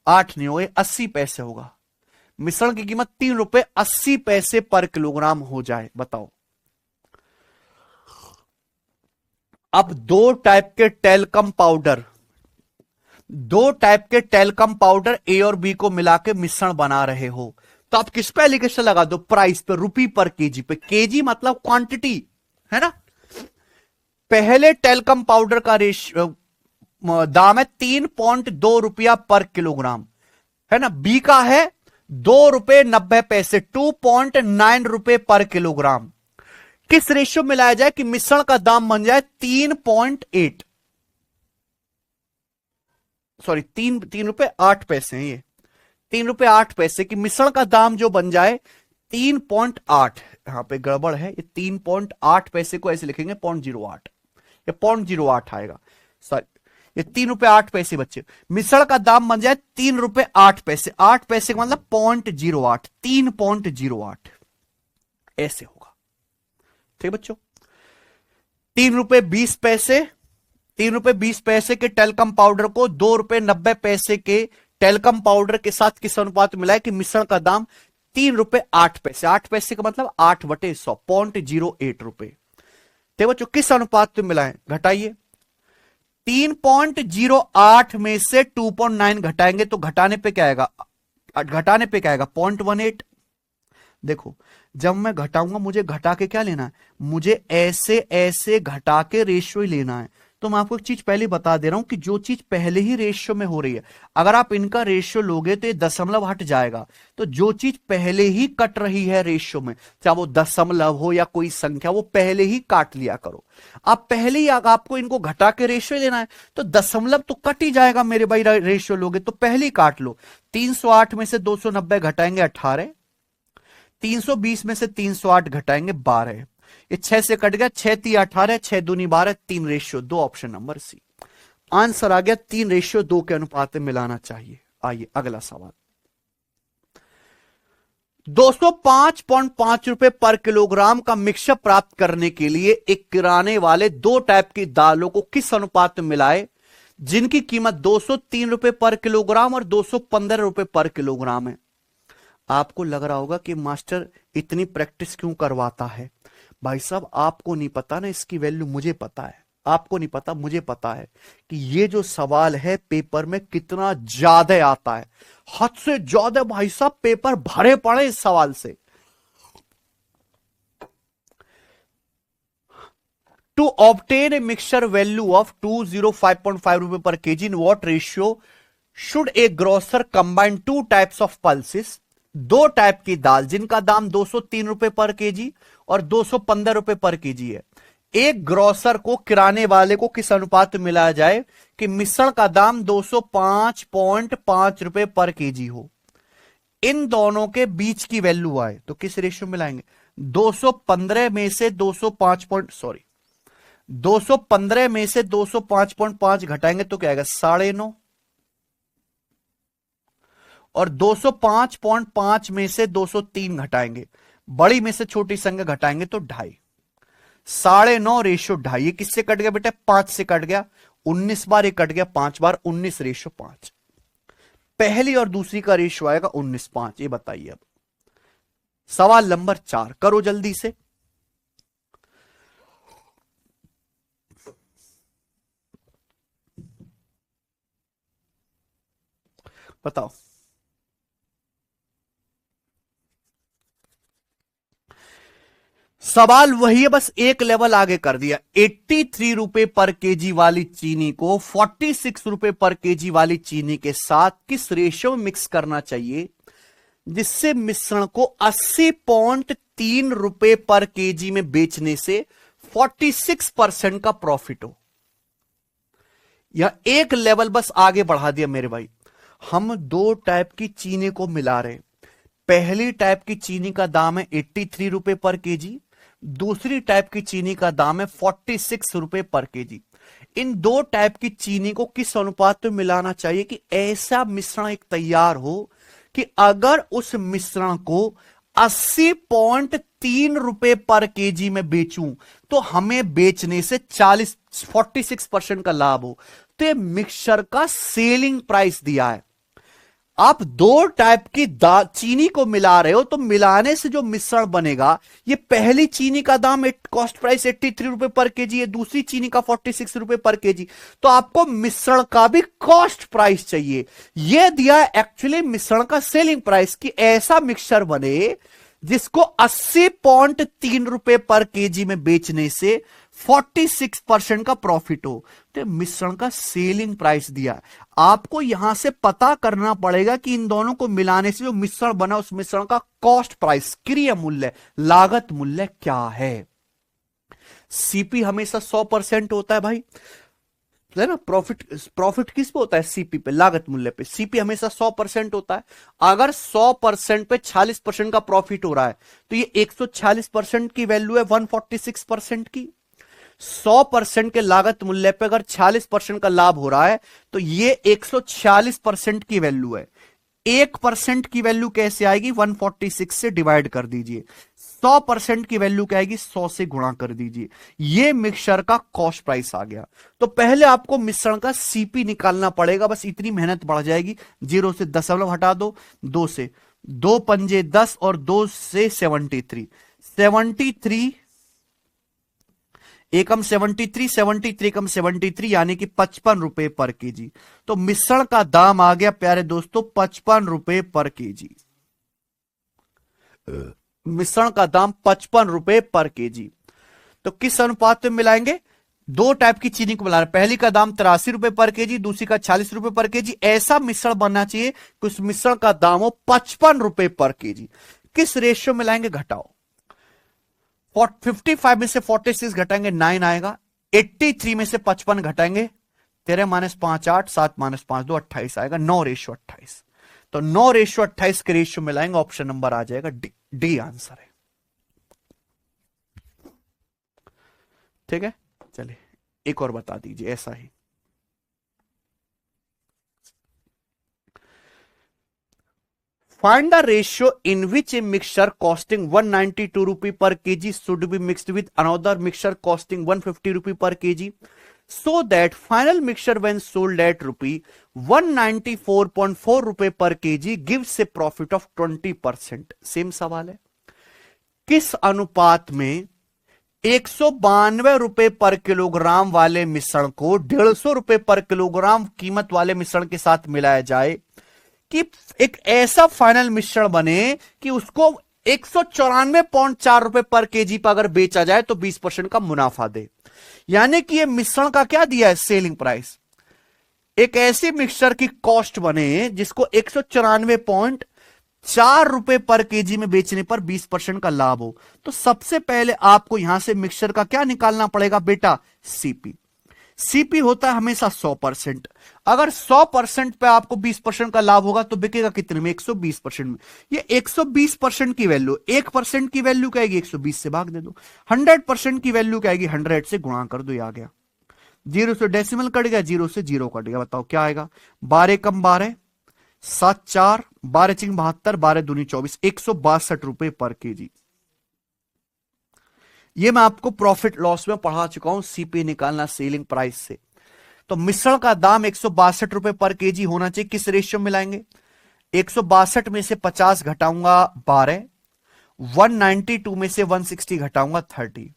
8 नहीं होगा, 80 पैसे होगा। मिश्रण की कीमत 3 रुपए 80 पैसे पर किलोग्राम हो जाए। बताओ, अब दो टाइप के टेल्कम पाउडर ए और बी को मिला के मिश्रण बना रहे हो, तो आप किस पे एलिगेशन लगा दो, प्राइस पे, रुपी पर केजी पे। केजी मतलब क्वांटिटी है ना। पहले टेल्कम पाउडर का रेशियो दाम है 3.2 रुपया पर किलोग्राम, है ना। बी का है 2 रुपए 90 पैसे, 2.9 रुपए पर किलोग्राम। किस रेशियो में लाया जाए कि मिश्रण का दाम बन जाए 3.8, सॉरी 3 रुपए 8 पैसे हैं ये, 3 रुपए 8 पैसे की मिश्रण का दाम जो बन जाए 3.8, यहां पे गड़बड़ है, ये 3.8 पैसे को ऐसे लिखेंगे 0.08, ये 0.08 आएगा, सॉरी ये 3 रुपए 8 पैसे बच्चे। मिश्रण का दाम बन जाए 3 रुपए 8 पैसे, 8 पैसे का मतलब 0.08, 3.08 ऐसे होगा, ठीक है बच्चों। 3 रुपए 20 पैसे, 3 रुपए 20 पैसे के टेल्कम पाउडर को 2 रुपए 90 पैसे के टेल्कम पाउडर के साथ किस अनुपात में मिलाए कि मिश्रण का दाम 3 रुपए 8 पैसे, 8 पैसे का मतलब 8/100, 0.08 रुपए। तो बच्चों किस अनुपात में मिलाएं, घटाइए। 3.08 में से 2.9 घटाएंगे तो घटाने पे क्या आएगा, 0.18। देखो जब मैं घटाऊंगा मुझे घटा के क्या लेना है, मुझे ऐसे ऐसे घटा के रेशियो ही लेना है। तो मैं आपको एक चीज पहले बता दे रहा हूं कि जो चीज पहले ही रेशियो में हो रही है, अगर आप इनका रेशियो लोगे तो ये दशमलव हट जाएगा। तो जो चीज पहले ही कट रही है रेशियो में, चाहे वो दशमलव हो या कोई संख्या, वो पहले ही काट लिया करो। आप पहले ही आपको इनको घटा के रेशियो लेना है तो दशमलव तो कट ही जाएगा मेरे भाई, रेशियो लोगे तो पहले ही काट लो। 308 में से 290 घटाएंगे 18, 320 में से 308 घटाएंगे 12, ये 6 से कट गया, 6 3 18, 6 दूनी 12, 3:2, ऑप्शन नंबर सी। आंसर आ गया 3:2 के अनुपात में मिलाना चाहिए। आइए अगला सवाल। 205.5 रुपए पर किलोग्राम का मिक्सचर प्राप्त करने के लिए एक किराने वाले 2 टाइप की दालों को किस अनुपात में मिलाए जिनकी कीमत 203 रुपए पर किलोग्राम और 215 रुपए पर किलोग्राम है। आपको लग रहा होगा कि मास्टर इतनी प्रैक्टिस क्यों करवाता है। भाई साहब आपको नहीं पता ना इसकी वैल्यू, मुझे पता है। आपको नहीं पता, मुझे पता है कि ये जो सवाल है पेपर में कितना ज्यादा आता है, हद से ज्यादा। भाई साहब पेपर भरे पड़े इस सवाल से। To obtain a mixture value of 205.5 रुपए पर KG in what ratio should a grocer combine 2 types of pulses. 2 type की दाल जिनका दाम 203 रुपए पर केजी और 215 रुपए पर केजी है। एक ग्रोसर को, किराने वाले को किस अनुपात में मिलाया जाए कि मिश्रण का दाम 205.5 रुपए पर केजी हो। इन दोनों के बीच की वैल्यू आए तो किस रेशियो में मिलाएंगे। 215 में से 215 में से 205.5 घटाएंगे तो क्या आएगा 9.5, और 205.5 में से 203 घटाएंगे, बड़ी में से छोटी संख्या घटाएंगे तो 2.5, 9.5 रेशियो 2.5। ये किससे कट गया बेटा, 5 से कट गया, 19 बार ये कट गया, 5 बार 19 रेशियो 5। पहली और दूसरी का रेशियो आएगा 19:5। ये बताइए अब सवाल नंबर 4 करो जल्दी से। बताओ। सवाल वही है, बस एक लेवल आगे कर दिया। 83 रुपए पर केजी वाली चीनी को 46 रुपए पर केजी वाली चीनी के साथ किस रेशियो में मिक्स करना चाहिए जिससे मिश्रण को 80.3 रुपए पर केजी में बेचने से 46% का प्रॉफिट हो। यह एक लेवल बस आगे बढ़ा दिया मेरे भाई। हम 2 टाइप की चीनी को मिला रहे। पहली टाइप की चीनी का दाम है 83 रुपए पर केजी, दूसरी टाइप की चीनी का दाम है 46 रुपए पर केजी। इन 2 टाइप की चीनी को किस अनुपात में मिलाना चाहिए कि ऐसा मिश्रण एक तैयार हो कि अगर उस मिश्रण को 80.3 रुपए पर केजी में बेचूं तो हमें बेचने से 46% का लाभ हो। तो ये मिक्सचर का सेलिंग प्राइस दिया है। आप 2 टाइप की चीनी को मिला रहे हो तो मिलाने से जो मिश्रण बनेगा, ये पहली चीनी का दाम कॉस्ट प्राइस 83 रुपए पर केजी है, दूसरी चीनी का 46 रुपए पर केजी। तो आपको मिश्रण का भी कॉस्ट प्राइस चाहिए। यह दिया एक्चुअली मिश्रण का सेलिंग प्राइस कि ऐसा मिक्सचर बने जिसको 80.3 रुपए पर केजी में बेचने से 46% का प्रॉफिट हो, तो मिश्रण का सेलिंग प्राइस दिया। आपको यहां से पता करना पड़ेगा कि इन दोनों को मिलाने से जो मिश्रण बना उस मिश्रण का कॉस्ट प्राइस, क्रय मूल्य, लागत मूल्य क्या है। सीपी हमेशा 100% होता है भाई, है ना। प्रॉफिट प्रॉफिट किस पे होता है, सीपी पे, लागत मूल्य पे। सीपी हमेशा 100% होता है। अगर 100% पे 46% का प्रॉफिट हो रहा है, तो ये 146% की वैल्यू है 146% की। 100% के लागत मूल्य पे अगर 46% का लाभ हो रहा है, तो ये 146% की वैल्यू है। 1% की वैल्यू कैसे आएगी, 146 से डिवाइड कर दीजिए। 100% की वैल्यू क्या आएगी, 100 से गुणा कर दीजिए। ये मिक्सचर का कॉस्ट प्राइस आ गया। तो पहले आपको मिश्रण का सीपी निकालना पड़ेगा, बस इतनी मेहनत बढ़ जाएगी। 0 से दशमलव हटा दो, 2 से, 2 पंजे 10 और 2 से 73, 73 एकम 73, 73 एकम 73 यानी कि 55 रुपए पर केजी। तो मिश्रण का दाम आ गया प्यारे दोस्तों 55 रुपए पर केजी। मिश्रण का दाम 55 रुपए पर केजी। तो किस अनुपात में मिलाएंगे, दो टाइप की चीनी को मिलाना। पहली का दाम 83 रुपए पर केजी, दूसरी का 40 रुपए पर केजी। ऐसा मिश्रण बनना चाहिए कि उस मिश्रण का दाम हो 55 रुपए पर केजी। किस रेशियो में लाएंगे, घटाओ। 55 में से 46 घटाएंगे 9 आएगा। 83 में से 55 घटाएंगे, 13 माइनस 5 8, 7 माइनस 5 2 28 आएगा। 9:28। तो 9:28 के रेशियो में लाएंगे, ऑप्शन नंबर आ जाएगा डी। डी आंसर है। ठीक है, चलिए एक और बता दीजिए ऐसा ही। Find the ratio in which a mixture costing 192 rupee per kg should be mixed with another mixture costing 150 rupee per kg, so that final mixture when sold at rupee 194.4 rupee per kg gives a profit of 20%। Same सवाल है, किस अनुपात में 192 रुपए पर किलोग्राम वाले मिश्रण को 150 रुपए पर किलोग्राम कीमत वाले मिश्रण के साथ मिलाया जाए कि एक ऐसा फाइनल मिश्रण बने कि उसको 194.4 रुपए पर केजी पर अगर बेचा जाए तो 20% का मुनाफा दे। यानी कि यह मिश्रण का क्या दिया है, सेलिंग प्राइस। एक ऐसे मिक्सचर की कॉस्ट बने जिसको 194.4 रुपए पर केजी में बेचने पर 20% का लाभ हो। तो सबसे पहले आपको यहां से मिक्सचर का क्या निकालना पड़ेगा बेटा, सीपी। सीपी होता है हमेशा 100%। अगर 100% पे आपको 20% का लाभ होगा तो बिकेगा कितने में, 120% में। ये 120% की वैल्यू, 1% की वैल्यू क्या आएगी, 120 से भाग दे दो। 100% की वैल्यू क्या आएगी, 100 से गुणा कर दो। ये आ गया। 0 से डेसिमल कट गया, 0 से 0 कट गया। बताओ क्या आएगा, 12 कम 12, 7 4, 12 चिंग 72, 12 दूनी 24, 162 रुपए पर केजी। ये मैं आपको प्रॉफिट लॉस में पढ़ा चुका हूं, सीपी निकालना सेलिंग प्राइस से। तो मिश्रण का दाम 162 रुपए पर केजी होना चाहिए। किस रेशियो में लाएंगे, 162 में से 50 घटाऊंगा 12, 192 में से 160 घटाऊंगा 30,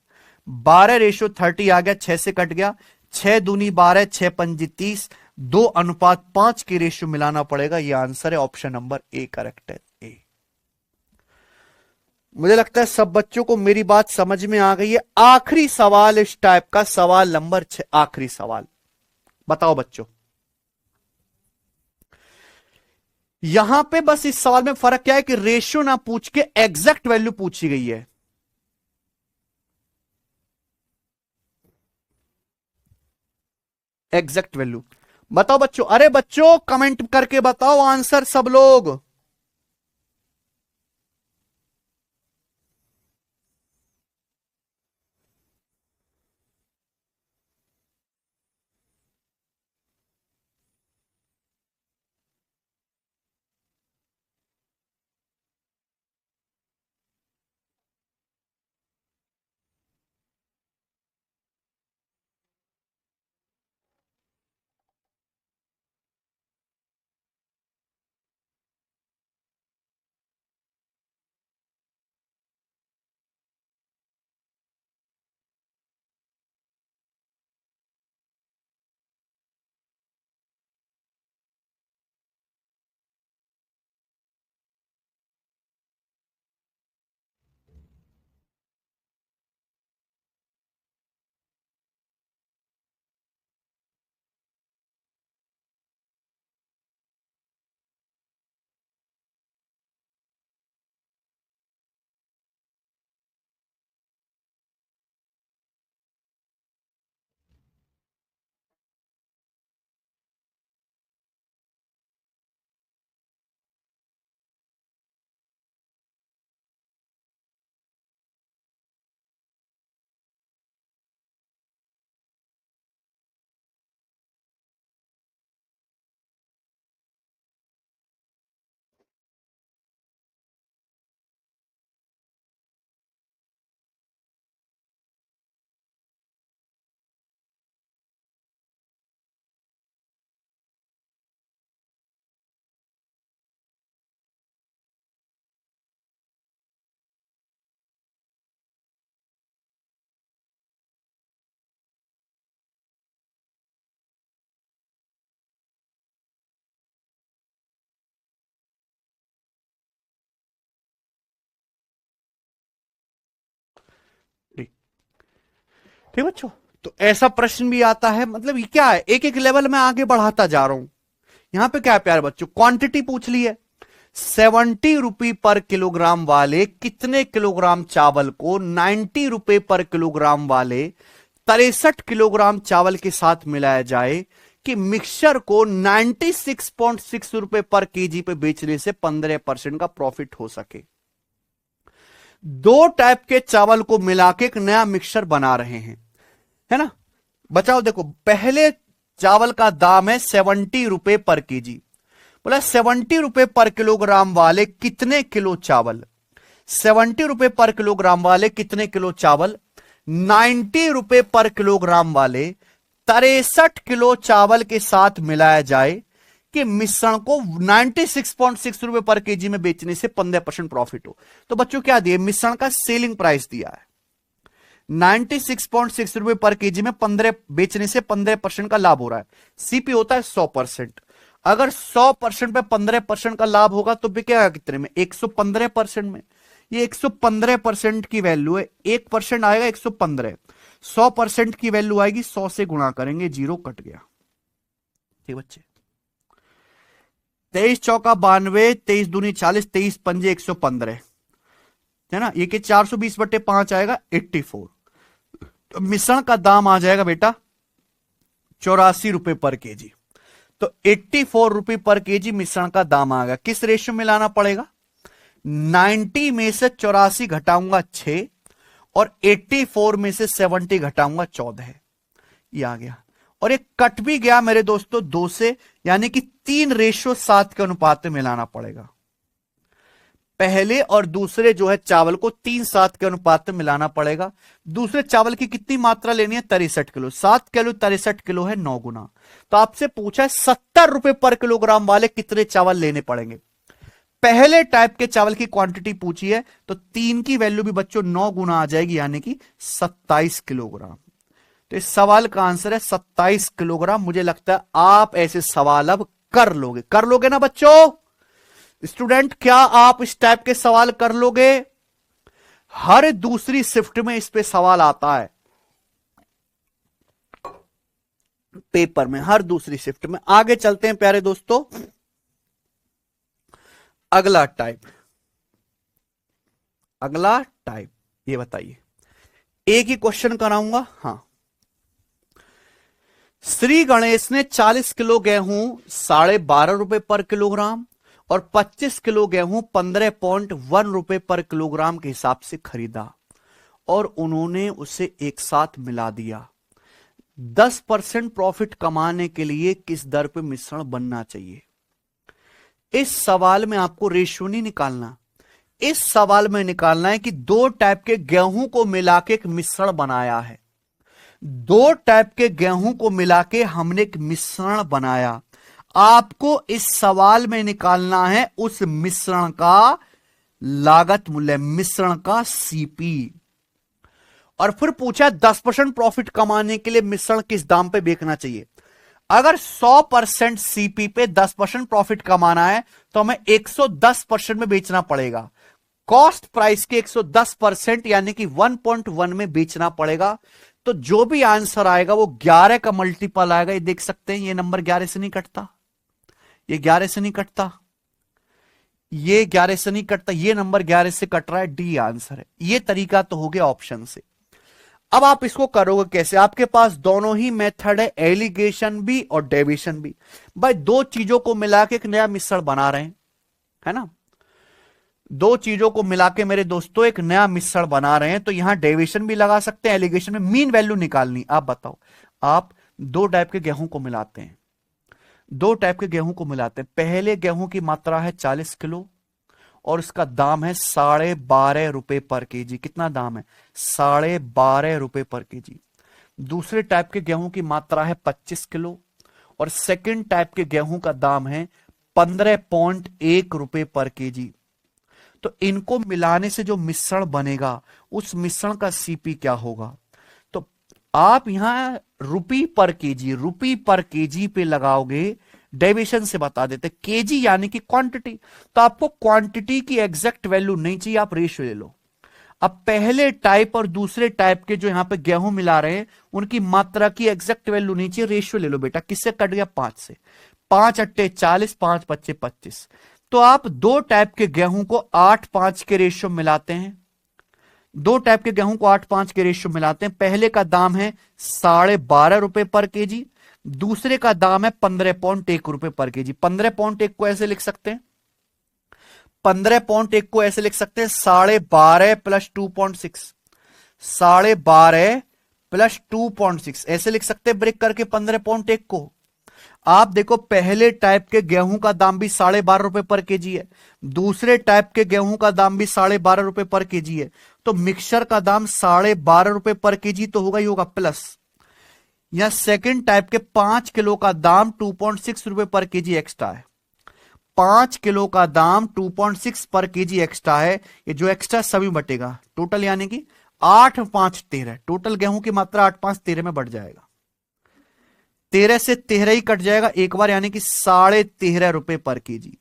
12:30 आ गया, 6 से कट गया। 6 दूनी 12, 6 पंजी 30, 2:5 की रेशियो मिलाना पड़ेगा। यह आंसर है, ऑप्शन नंबर ए करेक्ट है। ए। मुझे लगता है सब बच्चों को मेरी बात समझ में आ गई है। आखिरी सवाल इस टाइप का, सवाल नंबर 6, आखिरी सवाल। बताओ बच्चों, यहां पे बस इस सवाल में फर्क क्या है कि रेशियो ना पूछ के एग्जैक्ट वैल्यू पूछी गई है। एग्जैक्ट वैल्यू बताओ बच्चों। अरे बच्चों कमेंट करके बताओ आंसर सब लोग। ठीक बच्चों, तो ऐसा प्रश्न भी आता है। मतलब ये क्या है, एक एक लेवल में आगे बढ़ाता जा रहा हूं। यहां पे क्या है प्यारे बच्चों, क्वांटिटी पूछ ली है। 70 रुपए पर किलोग्राम वाले कितने किलोग्राम चावल को 90 रुपए पर किलोग्राम वाले 63 किलोग्राम चावल के साथ मिलाया जाए कि मिक्सचर को 96.6 रुपए पर केजी पे बेचने से 15% का प्रॉफिट हो सके। दो टाइप के चावल को मिला के एक नया मिक्सचर बना रहे हैं, है ना बचाओ। देखो, पहले चावल का दाम है 70 रुपए पर केजी। बोला 70 रुपए पर किलोग्राम वाले कितने किलो चावल, 70 रुपए पर किलोग्राम वाले कितने किलो चावल, 90 रुपए पर किलोग्राम वाले 63 किलो चावल के साथ मिलाया जाए कि मिश्रण को 96.6 रुपए पर केजी में बेचने से 15% प्रॉफिट हो। तो बच्चों क्या दिए, मिश्रण का सेलिंग प्राइस दिया है 96.6 रुपए पर केजी में 15 बेचने से 15% का लाभ हो रहा है। सीपी होता है 100%। अगर 100% पे 15% का लाभ होगा तो बिकेगा कितने में, 115% में। ये 115% की वैल्यू है, 1% आएगा 115, 100% की वैल्यू आएगी 100 से गुणा करेंगे, 0 कट गया। ठीक बच्चे, 23 चौका 92, 23 दूनी 40, 23 पंजे 115, है ना। ये कि 420/5 आएगा 84। तो मिश्रण का दाम आ जाएगा बेटा 84 रुपए पर केजी। तो 84 रुपए पर केजी मिश्रण का दाम आ गया। किस रेशियो में लाना पड़ेगा, 90 में से 84 घटाऊंगा 6 और 84 में से 70 घटाऊंगा 14, ये आ गया। और एक कट भी गया मेरे दोस्तों 2 से, यानी कि 3:7 के अनुपात में मिलाना पड़ेगा। पहले और दूसरे जो है चावल को 3:7 के अनुपात में मिलाना पड़ेगा। दूसरे चावल की कितनी मात्रा लेनी है, 63 किलो। 7 किलो 63 किलो है 9 गुना। तो आपसे पूछा है 70 रुपए पर किलोग्राम वाले कितने चावल लेने पड़ेंगे। पहले टाइप के चावल की क्वांटिटी पूछी है तो 3 की वैल्यू भी बच्चों 9 गुना आ जाएगी, यानी कि 27 किलोग्राम। तो इस सवाल का आंसर है 27 किलोग्राम। मुझे लगता है आप ऐसे सवाल अब कर लोगे ना बच्चों। स्टूडेंट, क्या आप इस टाइप के सवाल कर लोगे। हर दूसरी शिफ्ट में इस पे सवाल आता है पेपर में, हर दूसरी शिफ्ट में। आगे चलते हैं प्यारे दोस्तों, अगला टाइप ये बताइए, एक ही क्वेश्चन कराऊंगा। हां, श्री गणेश ने 40 किलो गेहूं 12.5 रुपए पर किलोग्राम और 25 किलो गेहूं 15.1 रुपए पर किलोग्राम के हिसाब से खरीदा और उन्होंने उसे एक साथ मिला दिया। 10% प्रॉफिट कमाने के लिए किस दर पे मिश्रण बनना चाहिए। इस सवाल में आपको रेशियो नहीं निकालना, इस सवाल में निकालना है कि दो टाइप के गेहूं को मिला के एक मिश्रण बनाया है। दो टाइप के गेहूं को मिला के हमने एक मिश्रण बनाया। आपको इस सवाल में निकालना है उस मिश्रण का लागत मूल्य, मिश्रण का सीपी। और फिर पूछा 10% प्रॉफिट कमाने के लिए मिश्रण किस दाम पे बेचना चाहिए। अगर 100% सीपी पे 10% प्रॉफिट कमाना है तो हमें 110% में बेचना पड़ेगा। कॉस्ट प्राइस के 110% यानी कि 1.1 में बेचना पड़ेगा। तो जो भी आंसर आएगा वो 11 का मल्टीपल आएगा। ये देख सकते हैं, ये नंबर 11 से नहीं कटता, ये 11 से नहीं कटता, ये 11 से नहीं कटता, ये नंबर 11 से कट रहा है। डी आंसर है। ये तरीका तो हो गया ऑप्शन से। अब आप इसको करोगे कैसे, आपके पास दोनों ही मेथड है, एलिगेशन भी और डेविएशन भी। भाई दो चीजों को मिला के एक नया मिश्रण बना रहे हैं, है ना। दो चीजों को मिला के मेरे दोस्तों एक नया मिश्रण बना रहे हैं, तो यहां डेविएशन भी लगा सकते हैं, एलिगेशन में। मीन वैल्यू निकालनी। आप बताओ, आप दो टाइप के गेहूं को मिलाते हैं, दो टाइप के गेहूं को मिलाते हैं। पहले गेहूं की मात्रा है 40 किलो और उसका दाम है 12.5 रुपए पर केजी। कितना दाम है, 12.5 रुपए पर केजी। दूसरे टाइप के गेहूं की मात्रा है 25 किलो और सेकंड टाइप के गेहूं का दाम है 15.1 रुपए पर केजी। तो इनको मिलाने से जो मिश्रण बनेगा उस मिश्रण का सीपी क्या होगा। तो आप यहां रुपी पर केजी पे लगाओगे, डेविएशन से बता देते। केजी यानी कि क्वांटिटी, तो आपको क्वांटिटी की एग्जैक्ट वैल्यू नहीं चाहिए, आप रेशियो ले लो। अब पहले टाइप और दूसरे टाइप के जो यहां पे गेहूं मिला रहे हैं उनकी मात्रा की एग्जैक्ट वैल्यू नीचे, रेशियो ले लो बेटा, किससे कट गया 5 से, 5 अट्टे 40, 5 पच्चे 25। तो आप दो टाइप के गेहूं को 8-5 के रेशियो मिलाते हैं, दो टाइप के गेहूं को 8-5 के रेशियो मिलाते हैं। पहले का दाम है 12.5 रुपए पर केजी, दूसरे का दाम है 15.1 रुपए पर केजी। 15.1 को ऐसे लिख सकते हैं, 15.1 को ऐसे लिख सकते हैं 12.5 प्लस 2.6, 12.5 प्लस 2.6 ऐसे लिख सकते हैं ब्रेक करके 15.1 को। आप देखो पहले टाइप के गेहूं का दाम भी 12.5 रुपए पर केजी है, दूसरे टाइप के गेहूं का दाम भी 12.5 रुपए पर केजी है, तो मिक्सचर का दाम 12.5 रुपए पर केजी तो होगा ही होगा प्लस। या सेकंड टाइप के 5 किलो का दाम 2.6 रुपए पर केजी एक्स्ट्रा है, 5 किलो का दाम 2.6 पर केजी एक्स्ट्रा है। ये जो एक्स्ट्रा सभी बटेगा टोटल, यानी कि 8 5 13, टोटल गेहूं की मात्रा 8 5 13 में बढ़ जाएगा, 13 से 13 ही कट जाएगा एक बार, यानी कि 13.5 रुपए पर केजी।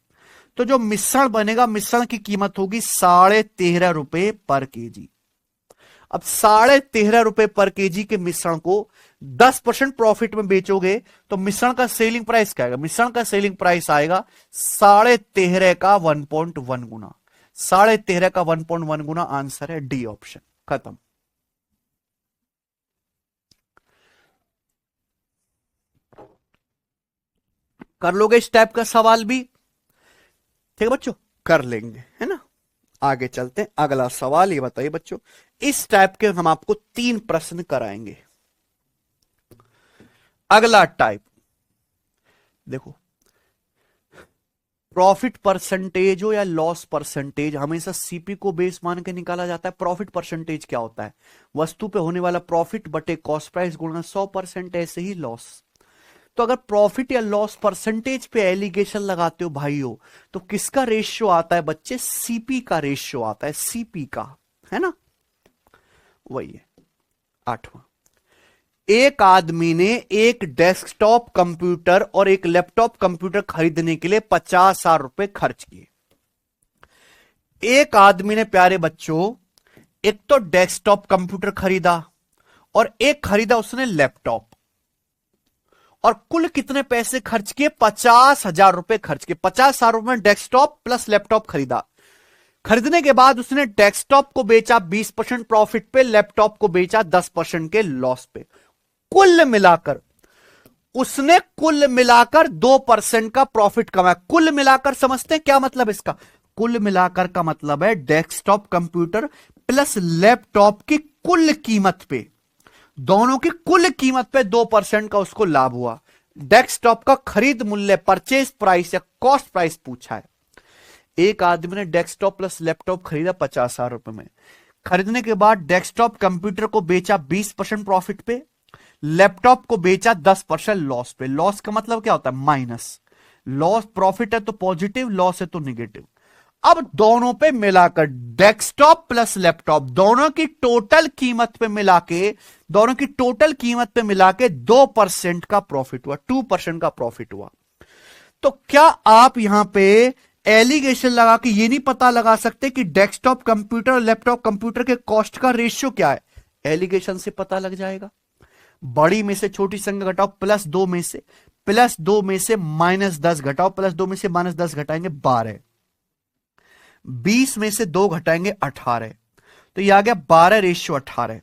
तो जो मिश्रण बनेगा, मिश्रण की कीमत होगी 13.5 रुपए पर केजी। अब 13.5 रुपए पर केजी के मिश्रण को 10% प्रॉफिट में बेचोगे तो मिश्रण का सेलिंग प्राइस क्या आएगा? मिश्रण का सेलिंग प्राइस आएगा 13.5 का 1.1 गुना, 13.5 का 1.1 गुना। आंसर है डी ऑप्शन, खत्म। कर लोगे इस टाइप का सवाल भी? ठीक है बच्चों, कर लेंगे, है ना। आगे चलते हैं, अगला सवाल ये बताइए बच्चों, इस टाइप के हम आपको 3 प्रश्न कराएंगे। अगला टाइप देखो, प्रॉफिट परसेंटेज हो या लॉस परसेंटेज, हमेशा सीपी को बेस मान के निकाला जाता है। प्रॉफिट परसेंटेज क्या होता है? वस्तु पे होने वाला प्रॉफिट बटे कॉस्ट प्राइस गुणा 100%, ऐसे ही लॉस। तो अगर प्रॉफिट या लॉस परसेंटेज पे एलिगेशन लगाते हो भाइयों, तो किसका रेशियो आता है बच्चे? सीपी का रेशियो आता है, सीपी का, है ना। वही है 8वां। एक आदमी ने एक डेस्कटॉप कंप्यूटर और एक लैपटॉप कंप्यूटर खरीदने के लिए 50,000 रुपए खर्च किए। एक आदमी ने प्यारे बच्चों एक तो डेस्कटॉप कंप्यूटर खरीदा और एक खरीदा उसने लैपटॉप, और कुल कितने पैसे खर्च किए? 50,000 रुपए खर्च किए। 50,000 रुपए में डेस्कटॉप प्लस लैपटॉप खरीदा। खरीदने के बाद उसने डेस्कटॉप को बेचा 20% प्रॉफिट पे, लैपटॉप को बेचा 10% के लॉस पे। कुल मिलाकर उसने 2% का प्रॉफिट कमाया। कुल मिलाकर समझते हैं क्या मतलब इसका? कुल मिलाकर का मतलब है डेस्कटॉप कंप्यूटर प्लस लैपटॉप की कुल कीमत पे, दोनों की कुल कीमत पे 2% का उसको लाभ हुआ। डेस्कटॉप का खरीद मूल्य, परचेज प्राइस या कॉस्ट प्राइस पूछा है। एक आदमी ने डेस्कटॉप प्लस लैपटॉप खरीदा 50,000 रुपए में। खरीदने के बाद डेस्कटॉप कंप्यूटर को बेचा 20% प्रॉफिट पे, लैपटॉप को बेचा 10% लॉस पे। लॉस का मतलब क्या होता है? माइनस। लॉस, प्रॉफिट है तो पॉजिटिव, लॉस है तो निगेटिव। अब दोनों पे मिलाकर डेस्कटॉप प्लस लैपटॉप दोनों की टोटल कीमत पे मिला के, 2% का प्रॉफिट हुआ, 2% का प्रॉफिट हुआ। तो क्या आप यहां पे एलिगेशन लगा के ये नहीं पता लगा सकते कि डेस्कटॉप कंप्यूटर और लैपटॉप कंप्यूटर के कॉस्ट का रेशियो क्या है? एलिगेशन से पता लग जाएगा। बड़ी में से छोटी संख्या घटाओ, +2 में से, +2 में से -10 घटाओ, +2 में से -10 घटाएंगे 12, 20 में से 2 घटाएंगे 18, तो ये आ गया 12:18।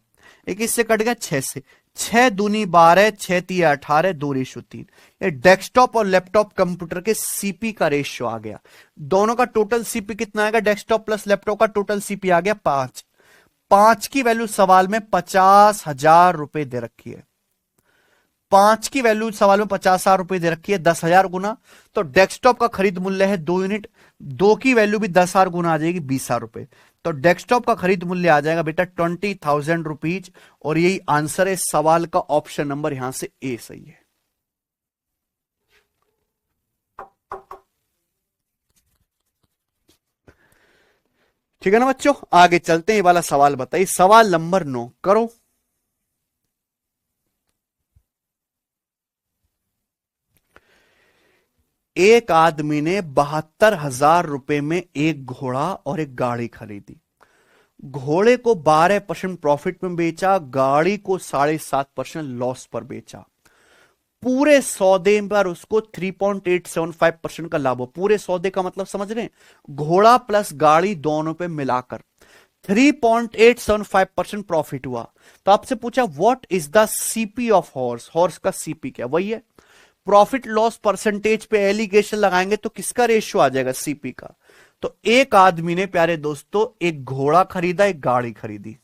एक इससे कट गया 6 से, 6 दूनी 12, 6 तिया 18, 2:3। ये डेस्कटॉप और लैपटॉप कंप्यूटर के सीपी का रेशियो आ गया। दोनों का टोटल सीपी कितना आएगा? डेस्कटॉप प्लस लैपटॉप का टोटल सीपी आ गया 5। 5 की वैल्यू सवाल में 50,000 रुपए दे रखी है। 5 की वैल्यू सवाल में 50,000 रुपए दे रखी है, 10,000 गुना। तो डेस्कटॉप का खरीद मूल्य है 2 यूनिट, 2 की वैल्यू भी 10,000 गुना आ जाएगी 20,000 रुपए। तो डेस्कटॉप का खरीद मूल्य आ जाएगा बेटा 20,000 रुपीज, और यही आंसर है सवाल का। ऑप्शन नंबर यहां से ए सही है। ठीक है ना बच्चों, आगे चलते हैं। ये वाला सवाल बताइए, सवाल नंबर 9 करो। एक आदमी ने 72,000 रुपए में एक घोड़ा और एक गाड़ी खरीदी। घोड़े को 12% प्रॉफिट में बेचा, गाड़ी को 7.5% लॉस पर बेचा। पूरे सौदे पर उसको 3.875% का लाभ हो। पूरे सौदे का मतलब समझ रहे हैं, घोड़ा प्लस गाड़ी दोनों पे मिलाकर 3.875% प्रॉफिट हुआ। तो आपसे पूछा what is the CP of horse, horse का सीपी क्या, वही है प्रॉफिट लॉस परसेंटेज पे एलिगेशन लगाएंगे तो किसका रेशियो आ जाएगा, सीपी का। तो एक आदमी ने प्यारे दोस्तों एक घोड़ा खरीदा, एक गाड़ी खरीदी,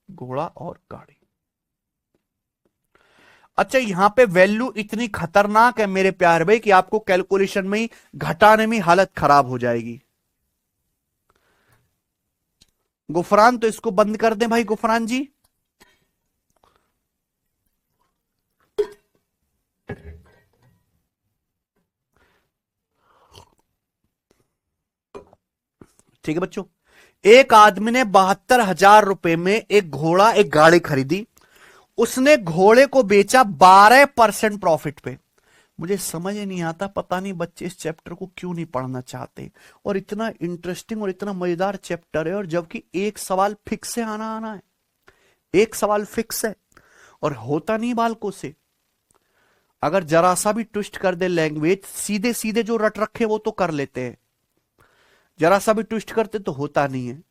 घोड़ा और गाड़ी। अच्छा यहां पे वैल्यू इतनी खतरनाक है मेरे प्यारे भाई कि आपको कैलकुलेशन में ही घटाने में हालत खराब हो जाएगी। गुफरान तो इसको बंद कर दें भाई, गुफरान जी। ठीक है बच्चों, एक आदमी ने 72,000 रुपए में एक घोड़ा एक गाड़ी खरीदी। उसने घोड़े को बेचा 12% प्रॉफिट पे। मुझे समझ ही नहीं आता, पता नहीं बच्चे इस चैप्टर को क्यों नहीं पढ़ना चाहते। और इतना इंटरेस्टिंग और इतना मजेदार चैप्टर है, और जबकि एक सवाल फिक्स से आना आना है, एक सवाल फिक्स है और होता नहीं बालकों से। अगर जरा सा भी ट्विस्ट कर दे लैंग्वेज, सीधे सीधे जो रट रखे वो तो कर लेते हैं, जरा सा भी ट्विस्ट करते तो होता नहीं है।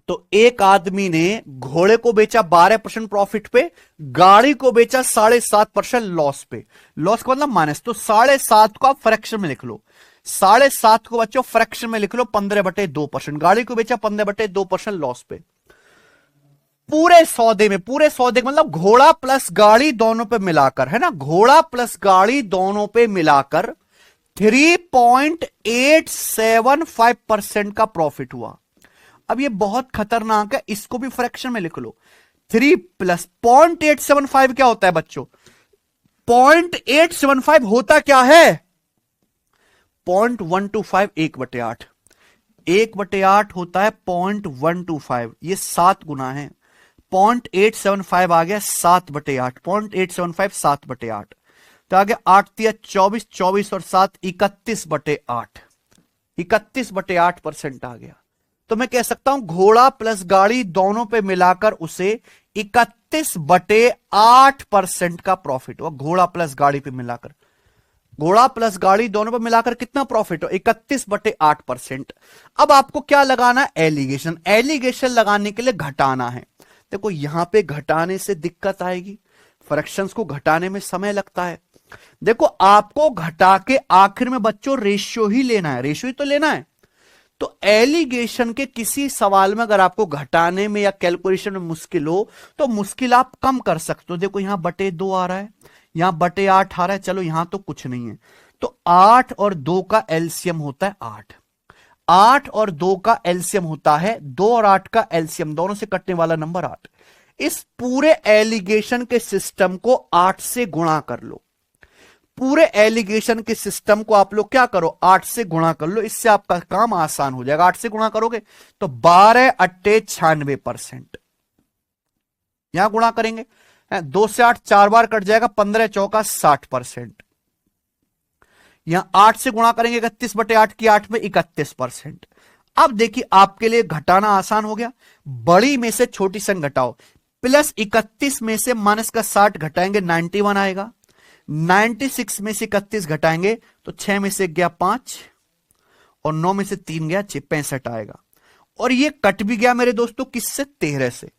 तो एक आदमी ने घोड़े को बेचा 12% प्रॉफिट पे, गाड़ी को बेचा 7.5% लॉस पे। लॉस का मतलब माइनस, तो 7.5 को आप फ्रैक्शन में लिख लो, 7.5 को बच्चों फ्रैक्शन में लिख लो 15/2%। गाड़ी को बेचा 15/2% लॉस पे। पूरे सौदे में, पूरे सौदे का मतलब घोड़ा प्लस गाड़ी दोनों पे मिलाकर, है ना, घोड़ा प्लस गाड़ी दोनों पे मिलाकर 3.875% का प्रॉफिट हुआ। अब ये बहुत खतरनाक है, इसको भी फ्रैक्शन में लिख लो। 3 प्लस 0.875 क्या होता है बच्चों, 0.875 होता क्या है, 0.125, 1/8, 1/8 होता है 0.125, ये 7 गुना है। 0.875 आ गया 7/8, 0.875 7/8, तो आ गया 8 तिया 24, 24 और 7 31/8, 31/8% आ गया। तो मैं कह सकता हूं घोड़ा प्लस गाड़ी दोनों पे मिलाकर उसे 31/8% का प्रॉफिट हुआ। घोड़ा प्लस गाड़ी पे मिलाकर, घोड़ा प्लस गाड़ी दोनों पे मिलाकर कितना प्रॉफिट हो, 31/8%। अब आपको क्या लगाना है, एलिगेशन। एलिगेशन लगाने के लिए घटाना है। देखो यहां पे घटाने से दिक्कत आएगी, फ्रैक्शंस को घटाने में समय लगता है। देखो आपको घटा के आखिर में बच्चों रेशियो ही लेना है, रेशियो ही तो लेना है। तो एलिगेशन के किसी सवाल में अगर आपको घटाने में या कैलकुलेशन में मुश्किल हो तो मुश्किल आप कम कर सकते हो। देखो यहां 2 आ रहा है, यहां 8 आ रहा है, चलो यहां तो कुछ नहीं है। तो 8 और 2 का एलसीएम होता है 8, 8 और 2 का एलसीएम होता है 2 और 8 का एलसीएम, दोनों से कटने वाला नंबर 8। इस पूरे एलिगेशन के सिस्टम को 8 से गुणा कर लो। पूरे एलिगेशन के सिस्टम को आप लोग क्या करो, 8 से गुणा कर लो, इससे आपका काम आसान हो जाएगा। 8 से गुणा करोगे तो 12/896%, यहां गुणा करेंगे 2 से 8 4 बार कट जाएगा, 15 चौका 60%। यहां 8 से गुणा करेंगे 31/8 की 8 में 31%। अब देखिए आपके लिए घटाना आसान हो गया, बड़ी में से छोटी संख्या घटाओ, प्लस 31 में से माइनस का 60 घटाएंगे 91 आएगा, 96 में से 31 घटाएंगे तो 6 में से गया 5 और 9 में से 3 गया 6, 65 आएगा। और ये कट भी गया मेरे दोस्तों किससे, 13 से,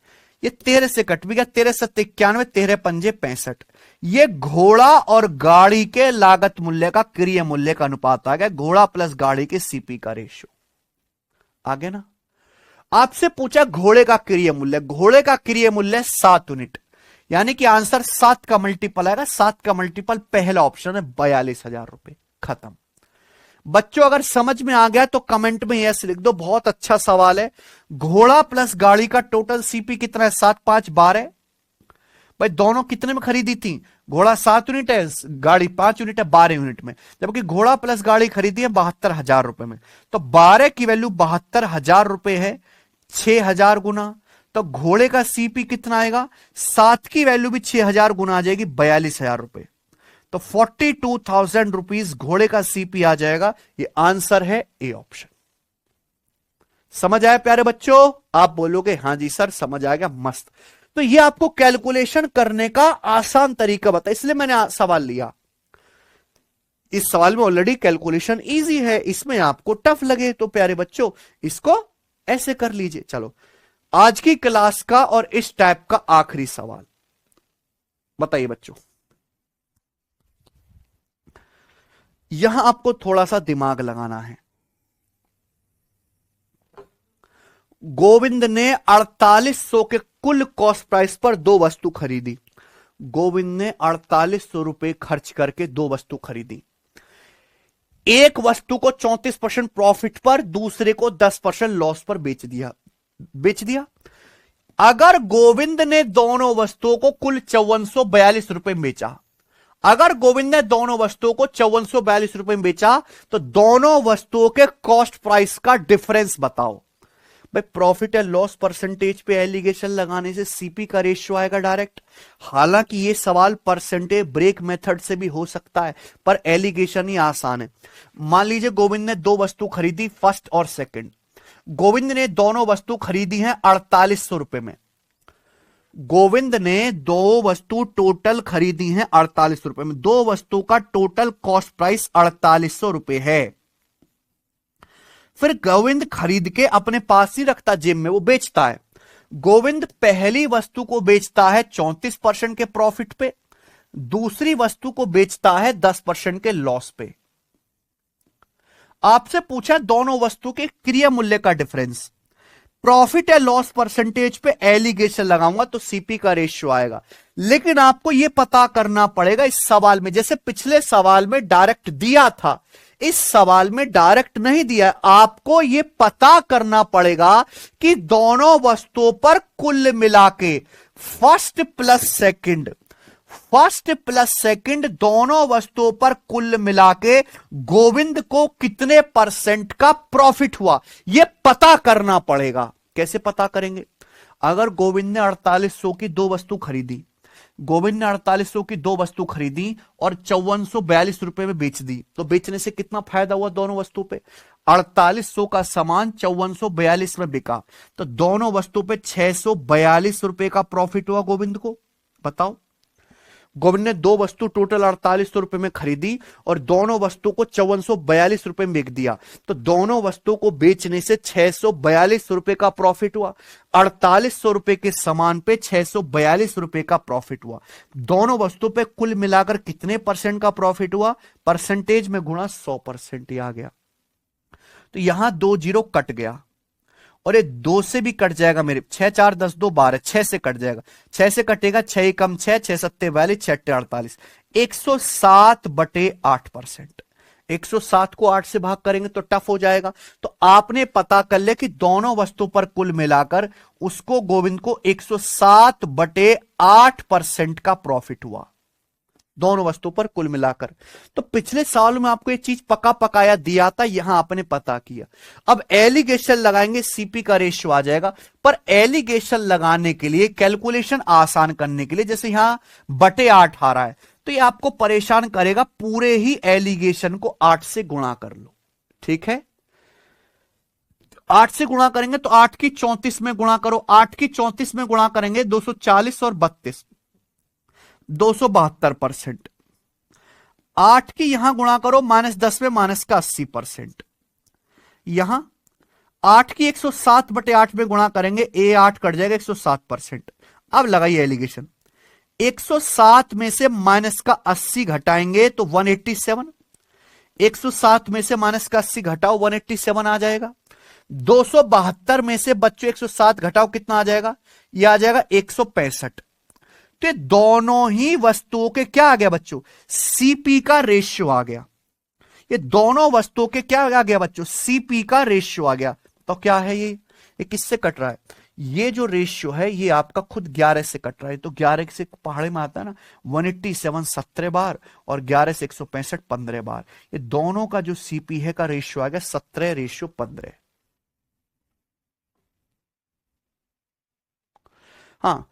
ये 13 से कट भी गया, 13 से 91, 13 पंजे 65। ये घोड़ा और गाड़ी के लागत मूल्य का क्रिय मूल्य का अनुपात आ गया, घोड़ा प्लस गाड़ी के सीपी का रेशियो आ गया ना। आपसे पूछा घोड़े का क्रिय मूल्य, घोड़े का क्रिय मूल्य 7 यूनिट, यानी कि आंसर 7 का मल्टीपल आएगा। 7 का मल्टीपल पहला ऑप्शन है 42,000 रुपए, खत्म। बच्चों अगर समझ में आ गया तो कमेंट में यस लिख दो, बहुत अच्छा सवाल है। घोड़ा प्लस गाड़ी का टोटल सीपी कितना है, 7 5 12। भाई दोनों कितने में खरीदी थी, घोड़ा 7 यूनिट है, गाड़ी 5 यूनिट है, 12 यूनिट में, जबकि घोड़ा प्लस गाड़ी खरीदी है 72,000 रुपए में। तो 12 की वैल्यू 72,000 रुपए है, 6,000 गुना, तो घोड़े का सीपी कितना आएगा, 7 की वैल्यू भी 6,000 गुना आ जाएगी, 42,000 रुपए। तो 42,000 रुपीज घोड़े का सीपी आ जाएगा। ये आंसर है ए ऑप्शन। समझ आया प्यारे बच्चों? आप बोलोगे हां जी सर समझ आ गया, मस्त। तो ये आपको कैलकुलेशन करने का आसान तरीका बता, इसलिए मैंने सवाल लिया। इस सवाल में ऑलरेडी कैलकुलेशन इजी है, इसमें आपको टफ लगे तो प्यारे बच्चों इसको ऐसे कर लीजिए। चलो आज की क्लास का और इस टाइप का आखिरी सवाल बताइए बच्चों। यहां आपको थोड़ा सा दिमाग लगाना है। गोविंद ने 4800 के कुल कॉस्ट प्राइस पर दो वस्तु खरीदी। गोविंद ने 4800 रुपए खर्च करके दो वस्तु खरीदी। एक वस्तु को 34% प्रॉफिट पर, दूसरे को 10% लॉस पर बेच दिया। अगर गोविंद ने दोनों वस्तुओं को कुल 5442 रुपए में बेचा, अगर गोविंद ने दोनों वस्तुओं को 5442 रुपए में बेचा, तो दोनों वस्तुओं के कॉस्ट प्राइस का डिफरेंस बताओ। भाई प्रॉफिट एंड लॉस परसेंटेज पे एलिगेशन लगाने से सीपी का रेशियो आएगा डायरेक्ट। हालांकि ये सवाल परसेंटेज ब्रेक मेथड से भी हो सकता है, पर एलिगेशन ही आसान है। मान लीजिए गोविंद ने दो वस्तु खरीदी, फर्स्ट और सेकंड। गोविंद ने दोनों वस्तु खरीदी हैं 4800 रुपए में। गोविंद ने दो वस्तु टोटल खरीदी हैं 4800 रुपए में। दो वस्तु का टोटल कॉस्ट प्राइस 4800 रुपए है। फिर गोविंद खरीद के अपने पास ही रखता, जेब में, वो बेचता है। गोविंद पहली वस्तु को बेचता है 34% के प्रॉफिट पे, दूसरी वस्तु को बेचता है 10% के लॉस पे। आपसे पूछा दोनों वस्तु के क्रिया मूल्य का डिफरेंस। प्रॉफिट या लॉस परसेंटेज पे एलिगेशन लगाऊंगा तो सीपी का रेशियो आएगा। लेकिन आपको यह पता करना पड़ेगा इस सवाल में, जैसे पिछले सवाल में डायरेक्ट दिया था, इस सवाल में डायरेक्ट नहीं दिया। आपको यह पता करना पड़ेगा कि दोनों वस्तुओं पर कुल मिला के फर्स्ट प्लस सेकंड दोनों वस्तुओं पर कुल मिला के गोविंद को कितने परसेंट का प्रॉफिट हुआ, यह पता करना पड़ेगा। कैसे पता करेंगे? अगर गोविंद ने 4800 की दो वस्तु खरीदी, गोविंद ने 4800 की दो वस्तु खरीदी और 5442 रुपए में बेच दी, तो बेचने से कितना फायदा हुआ दोनों वस्तु पे? 4800 का सामान 5442 में बिका, तो दोनों वस्तु पे 642 रुपए का प्रॉफिट हुआ गोविंद को। बताओ, गोविंद ने दो वस्तु टोटल 4800 रुपए में खरीदी और दोनों वस्तु को 5442 रुपए में बेच दिया, तो दोनों वस्तु को बेचने से 642 रुपए का प्रॉफिट हुआ। 4800 रुपए के सामान पे 642 रुपए का प्रॉफिट हुआ। दोनों वस्तु पे कुल मिलाकर कितने परसेंट का प्रॉफिट हुआ? परसेंटेज में गुणा 100% ही आ गया। तो यहां 2 जीरो कट गया और ये 2 से भी कट जाएगा मेरे। 6 4 10 2 12, 6 से कट जाएगा। 6 से कटेगा, 6 कम 6, 6 सत्ते 42, 6 अट्ठे 48। 107/8%। 107 को 8 से भाग करेंगे तो टफ हो जाएगा। तो आपने पता कर लिया कि दोनों वस्तु पर कुल मिलाकर उसको गोविंद को 107/8% का प्रॉफिट हुआ, दोनों वस्तु पर कुल मिलाकर। तो पिछले साल में आपको ये चीज पका पकाया दिया था, यहां आपने पता किया। अब एलिगेशन लगाएंगे, सीपी का रेशियो आ जाएगा। पर एलिगेशन लगाने के लिए, कैलकुलेशन आसान करने के लिए, जैसे यहां बटे 8 आ रहा है, तो ये आपको परेशान करेगा। पूरे ही एलिगेशन को 8 से गुणा कर लो, ठीक है? 8 से गुणा करेंगे तो 8 की 34 में गुणा करो। 8 की 34 में गुणा करेंगे 240 और 32, 272%। 8 की यहां गुणा करो -10 में, माइनस का 80%। यहां 8 की 107/8 में गुणा करेंगे, A8 कट जाएगा, 107%। अब लगाइए एलिगेशन। 107 में से माइनस का 80 घटाएंगे तो 187। 107 में से माइनस का 80 घटाओ, 187 आ जाएगा। 272 में से बच्चों 107 घटाओ, कितना आ जाएगा? यह आ जाएगा 165। तो ये दोनों ही वस्तुओं के क्या आ गया बच्चों? सीपी का रेशियो आ गया। ये दोनों वस्तुओं के क्या आ गया बच्चों? सीपी का रेशियो आ गया। तो क्या है ये किससे कट रहा है? ये जो रेशियो है ये आपका खुद 11 से कट रहा है। तो 11 से पहाड़े में आता है ना, 187 17 बार और 11 से 165 15 बार। ये दोनों का जो सीपी है का रेशियो आ गया 17/15। हाँ,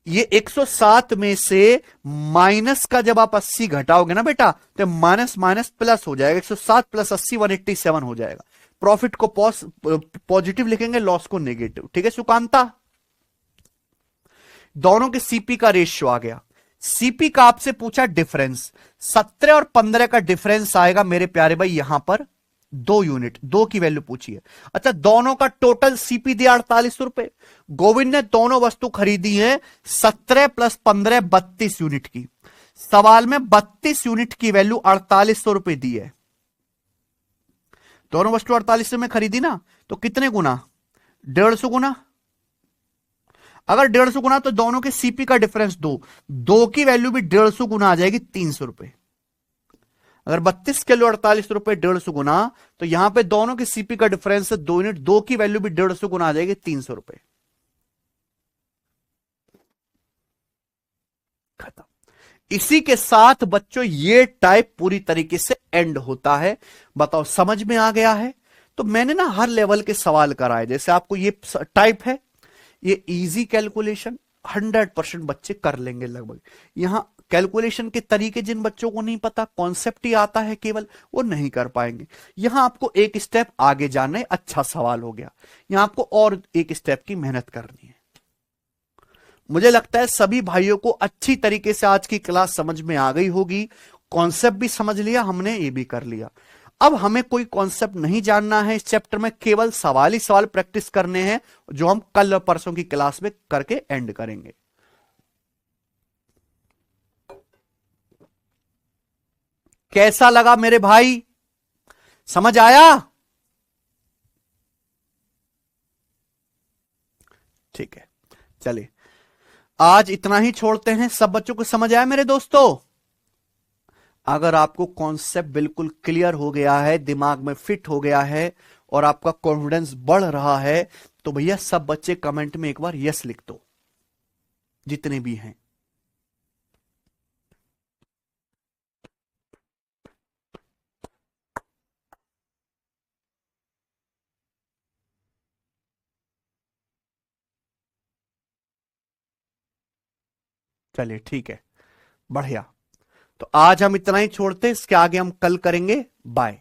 ये 107 में से माइनस का जब आप 80 घटाओगे ना बेटा, तो माइनस माइनस प्लस हो जाएगा, 107 प्लस 80 187 हो जाएगा। प्रॉफिट को पॉजिटिव लिखेंगे, लॉस को नेगेटिव। ठीक है सुकांता, दोनों के सीपी का रेशियो आ गया। सीपी का आपसे पूछा डिफरेंस, 17 और 15 का डिफरेंस आएगा मेरे प्यारे भाई यहां पर 2 यूनिट, 2 की वैल्यू पूछी है। अच्छा, दोनों का टोटल सीपी दिया 48 रुपए। गोविंद ने दोनों वस्तु खरीदी है 17 प्लस 15 32 यूनिट की। सवाल में 32 यूनिट की वैल्यू 4800 रुपए दी है। दोनों वस्तु 4800 में खरीदी ना, तो कितने गुना? 150 गुना। अगर 150 गुना तो दोनों के सीपी का डिफरेंस 2 की वैल्यू भी 150 गुना आ जाएगी 300 रुपए। अगर 32 किलो 48 रुपए 150 गुना, तो यहां पे दोनों के सीपी का डिफरेंस 2 यूनिट, 2 की वैल्यू भी 150 गुना आ जाएगी 300 रुपए। खत्म। इसी के साथ बच्चों ये टाइप पूरी तरीके से एंड होता है। बताओ समझ में आ गया है? तो मैंने ना हर लेवल के सवाल कराए, जैसे आपको ये टाइप है, ये इजी कैलकुलेशन 100% बच्चे कर लेंगे लगभग। यहां कैलकुलेशन के तरीके जिन बच्चों को नहीं पता, कॉन्सेप्ट ही आता है केवल, वो नहीं कर पाएंगे। यहां आपको एक स्टेप आगे जाना है। अच्छा सवाल हो गया, यहां आपको और एक स्टेप की मेहनत करनी है। मुझे लगता है सभी भाइयों को अच्छी तरीके से आज की क्लास समझ में आ गई होगी। कॉन्सेप्ट भी समझ लिया हमने, ये भी कर लिया। अब हमें कोई कॉन्सेप्ट नहीं जानना है इस चैप्टर में, केवल सवाल ही सवाल प्रैक्टिस करने हैं, जो हम कल और परसों की क्लास में करके एंड करेंगे। कैसा लगा मेरे भाई? समझ आया? ठीक है, चलिए आज इतना ही छोड़ते हैं। सब बच्चों को समझ आया मेरे दोस्तों? अगर आपको कॉन्सेप्ट बिल्कुल क्लियर हो गया है, दिमाग में फिट हो गया है और आपका कॉन्फिडेंस बढ़ रहा है, तो भैया सब बच्चे कमेंट में एक बार यस लिख दो, जितने भी हैं। चलिए ठीक है, बढ़िया। तो आज हम इतना ही छोड़ते हैं, इसके आगे हम कल करेंगे। बाय।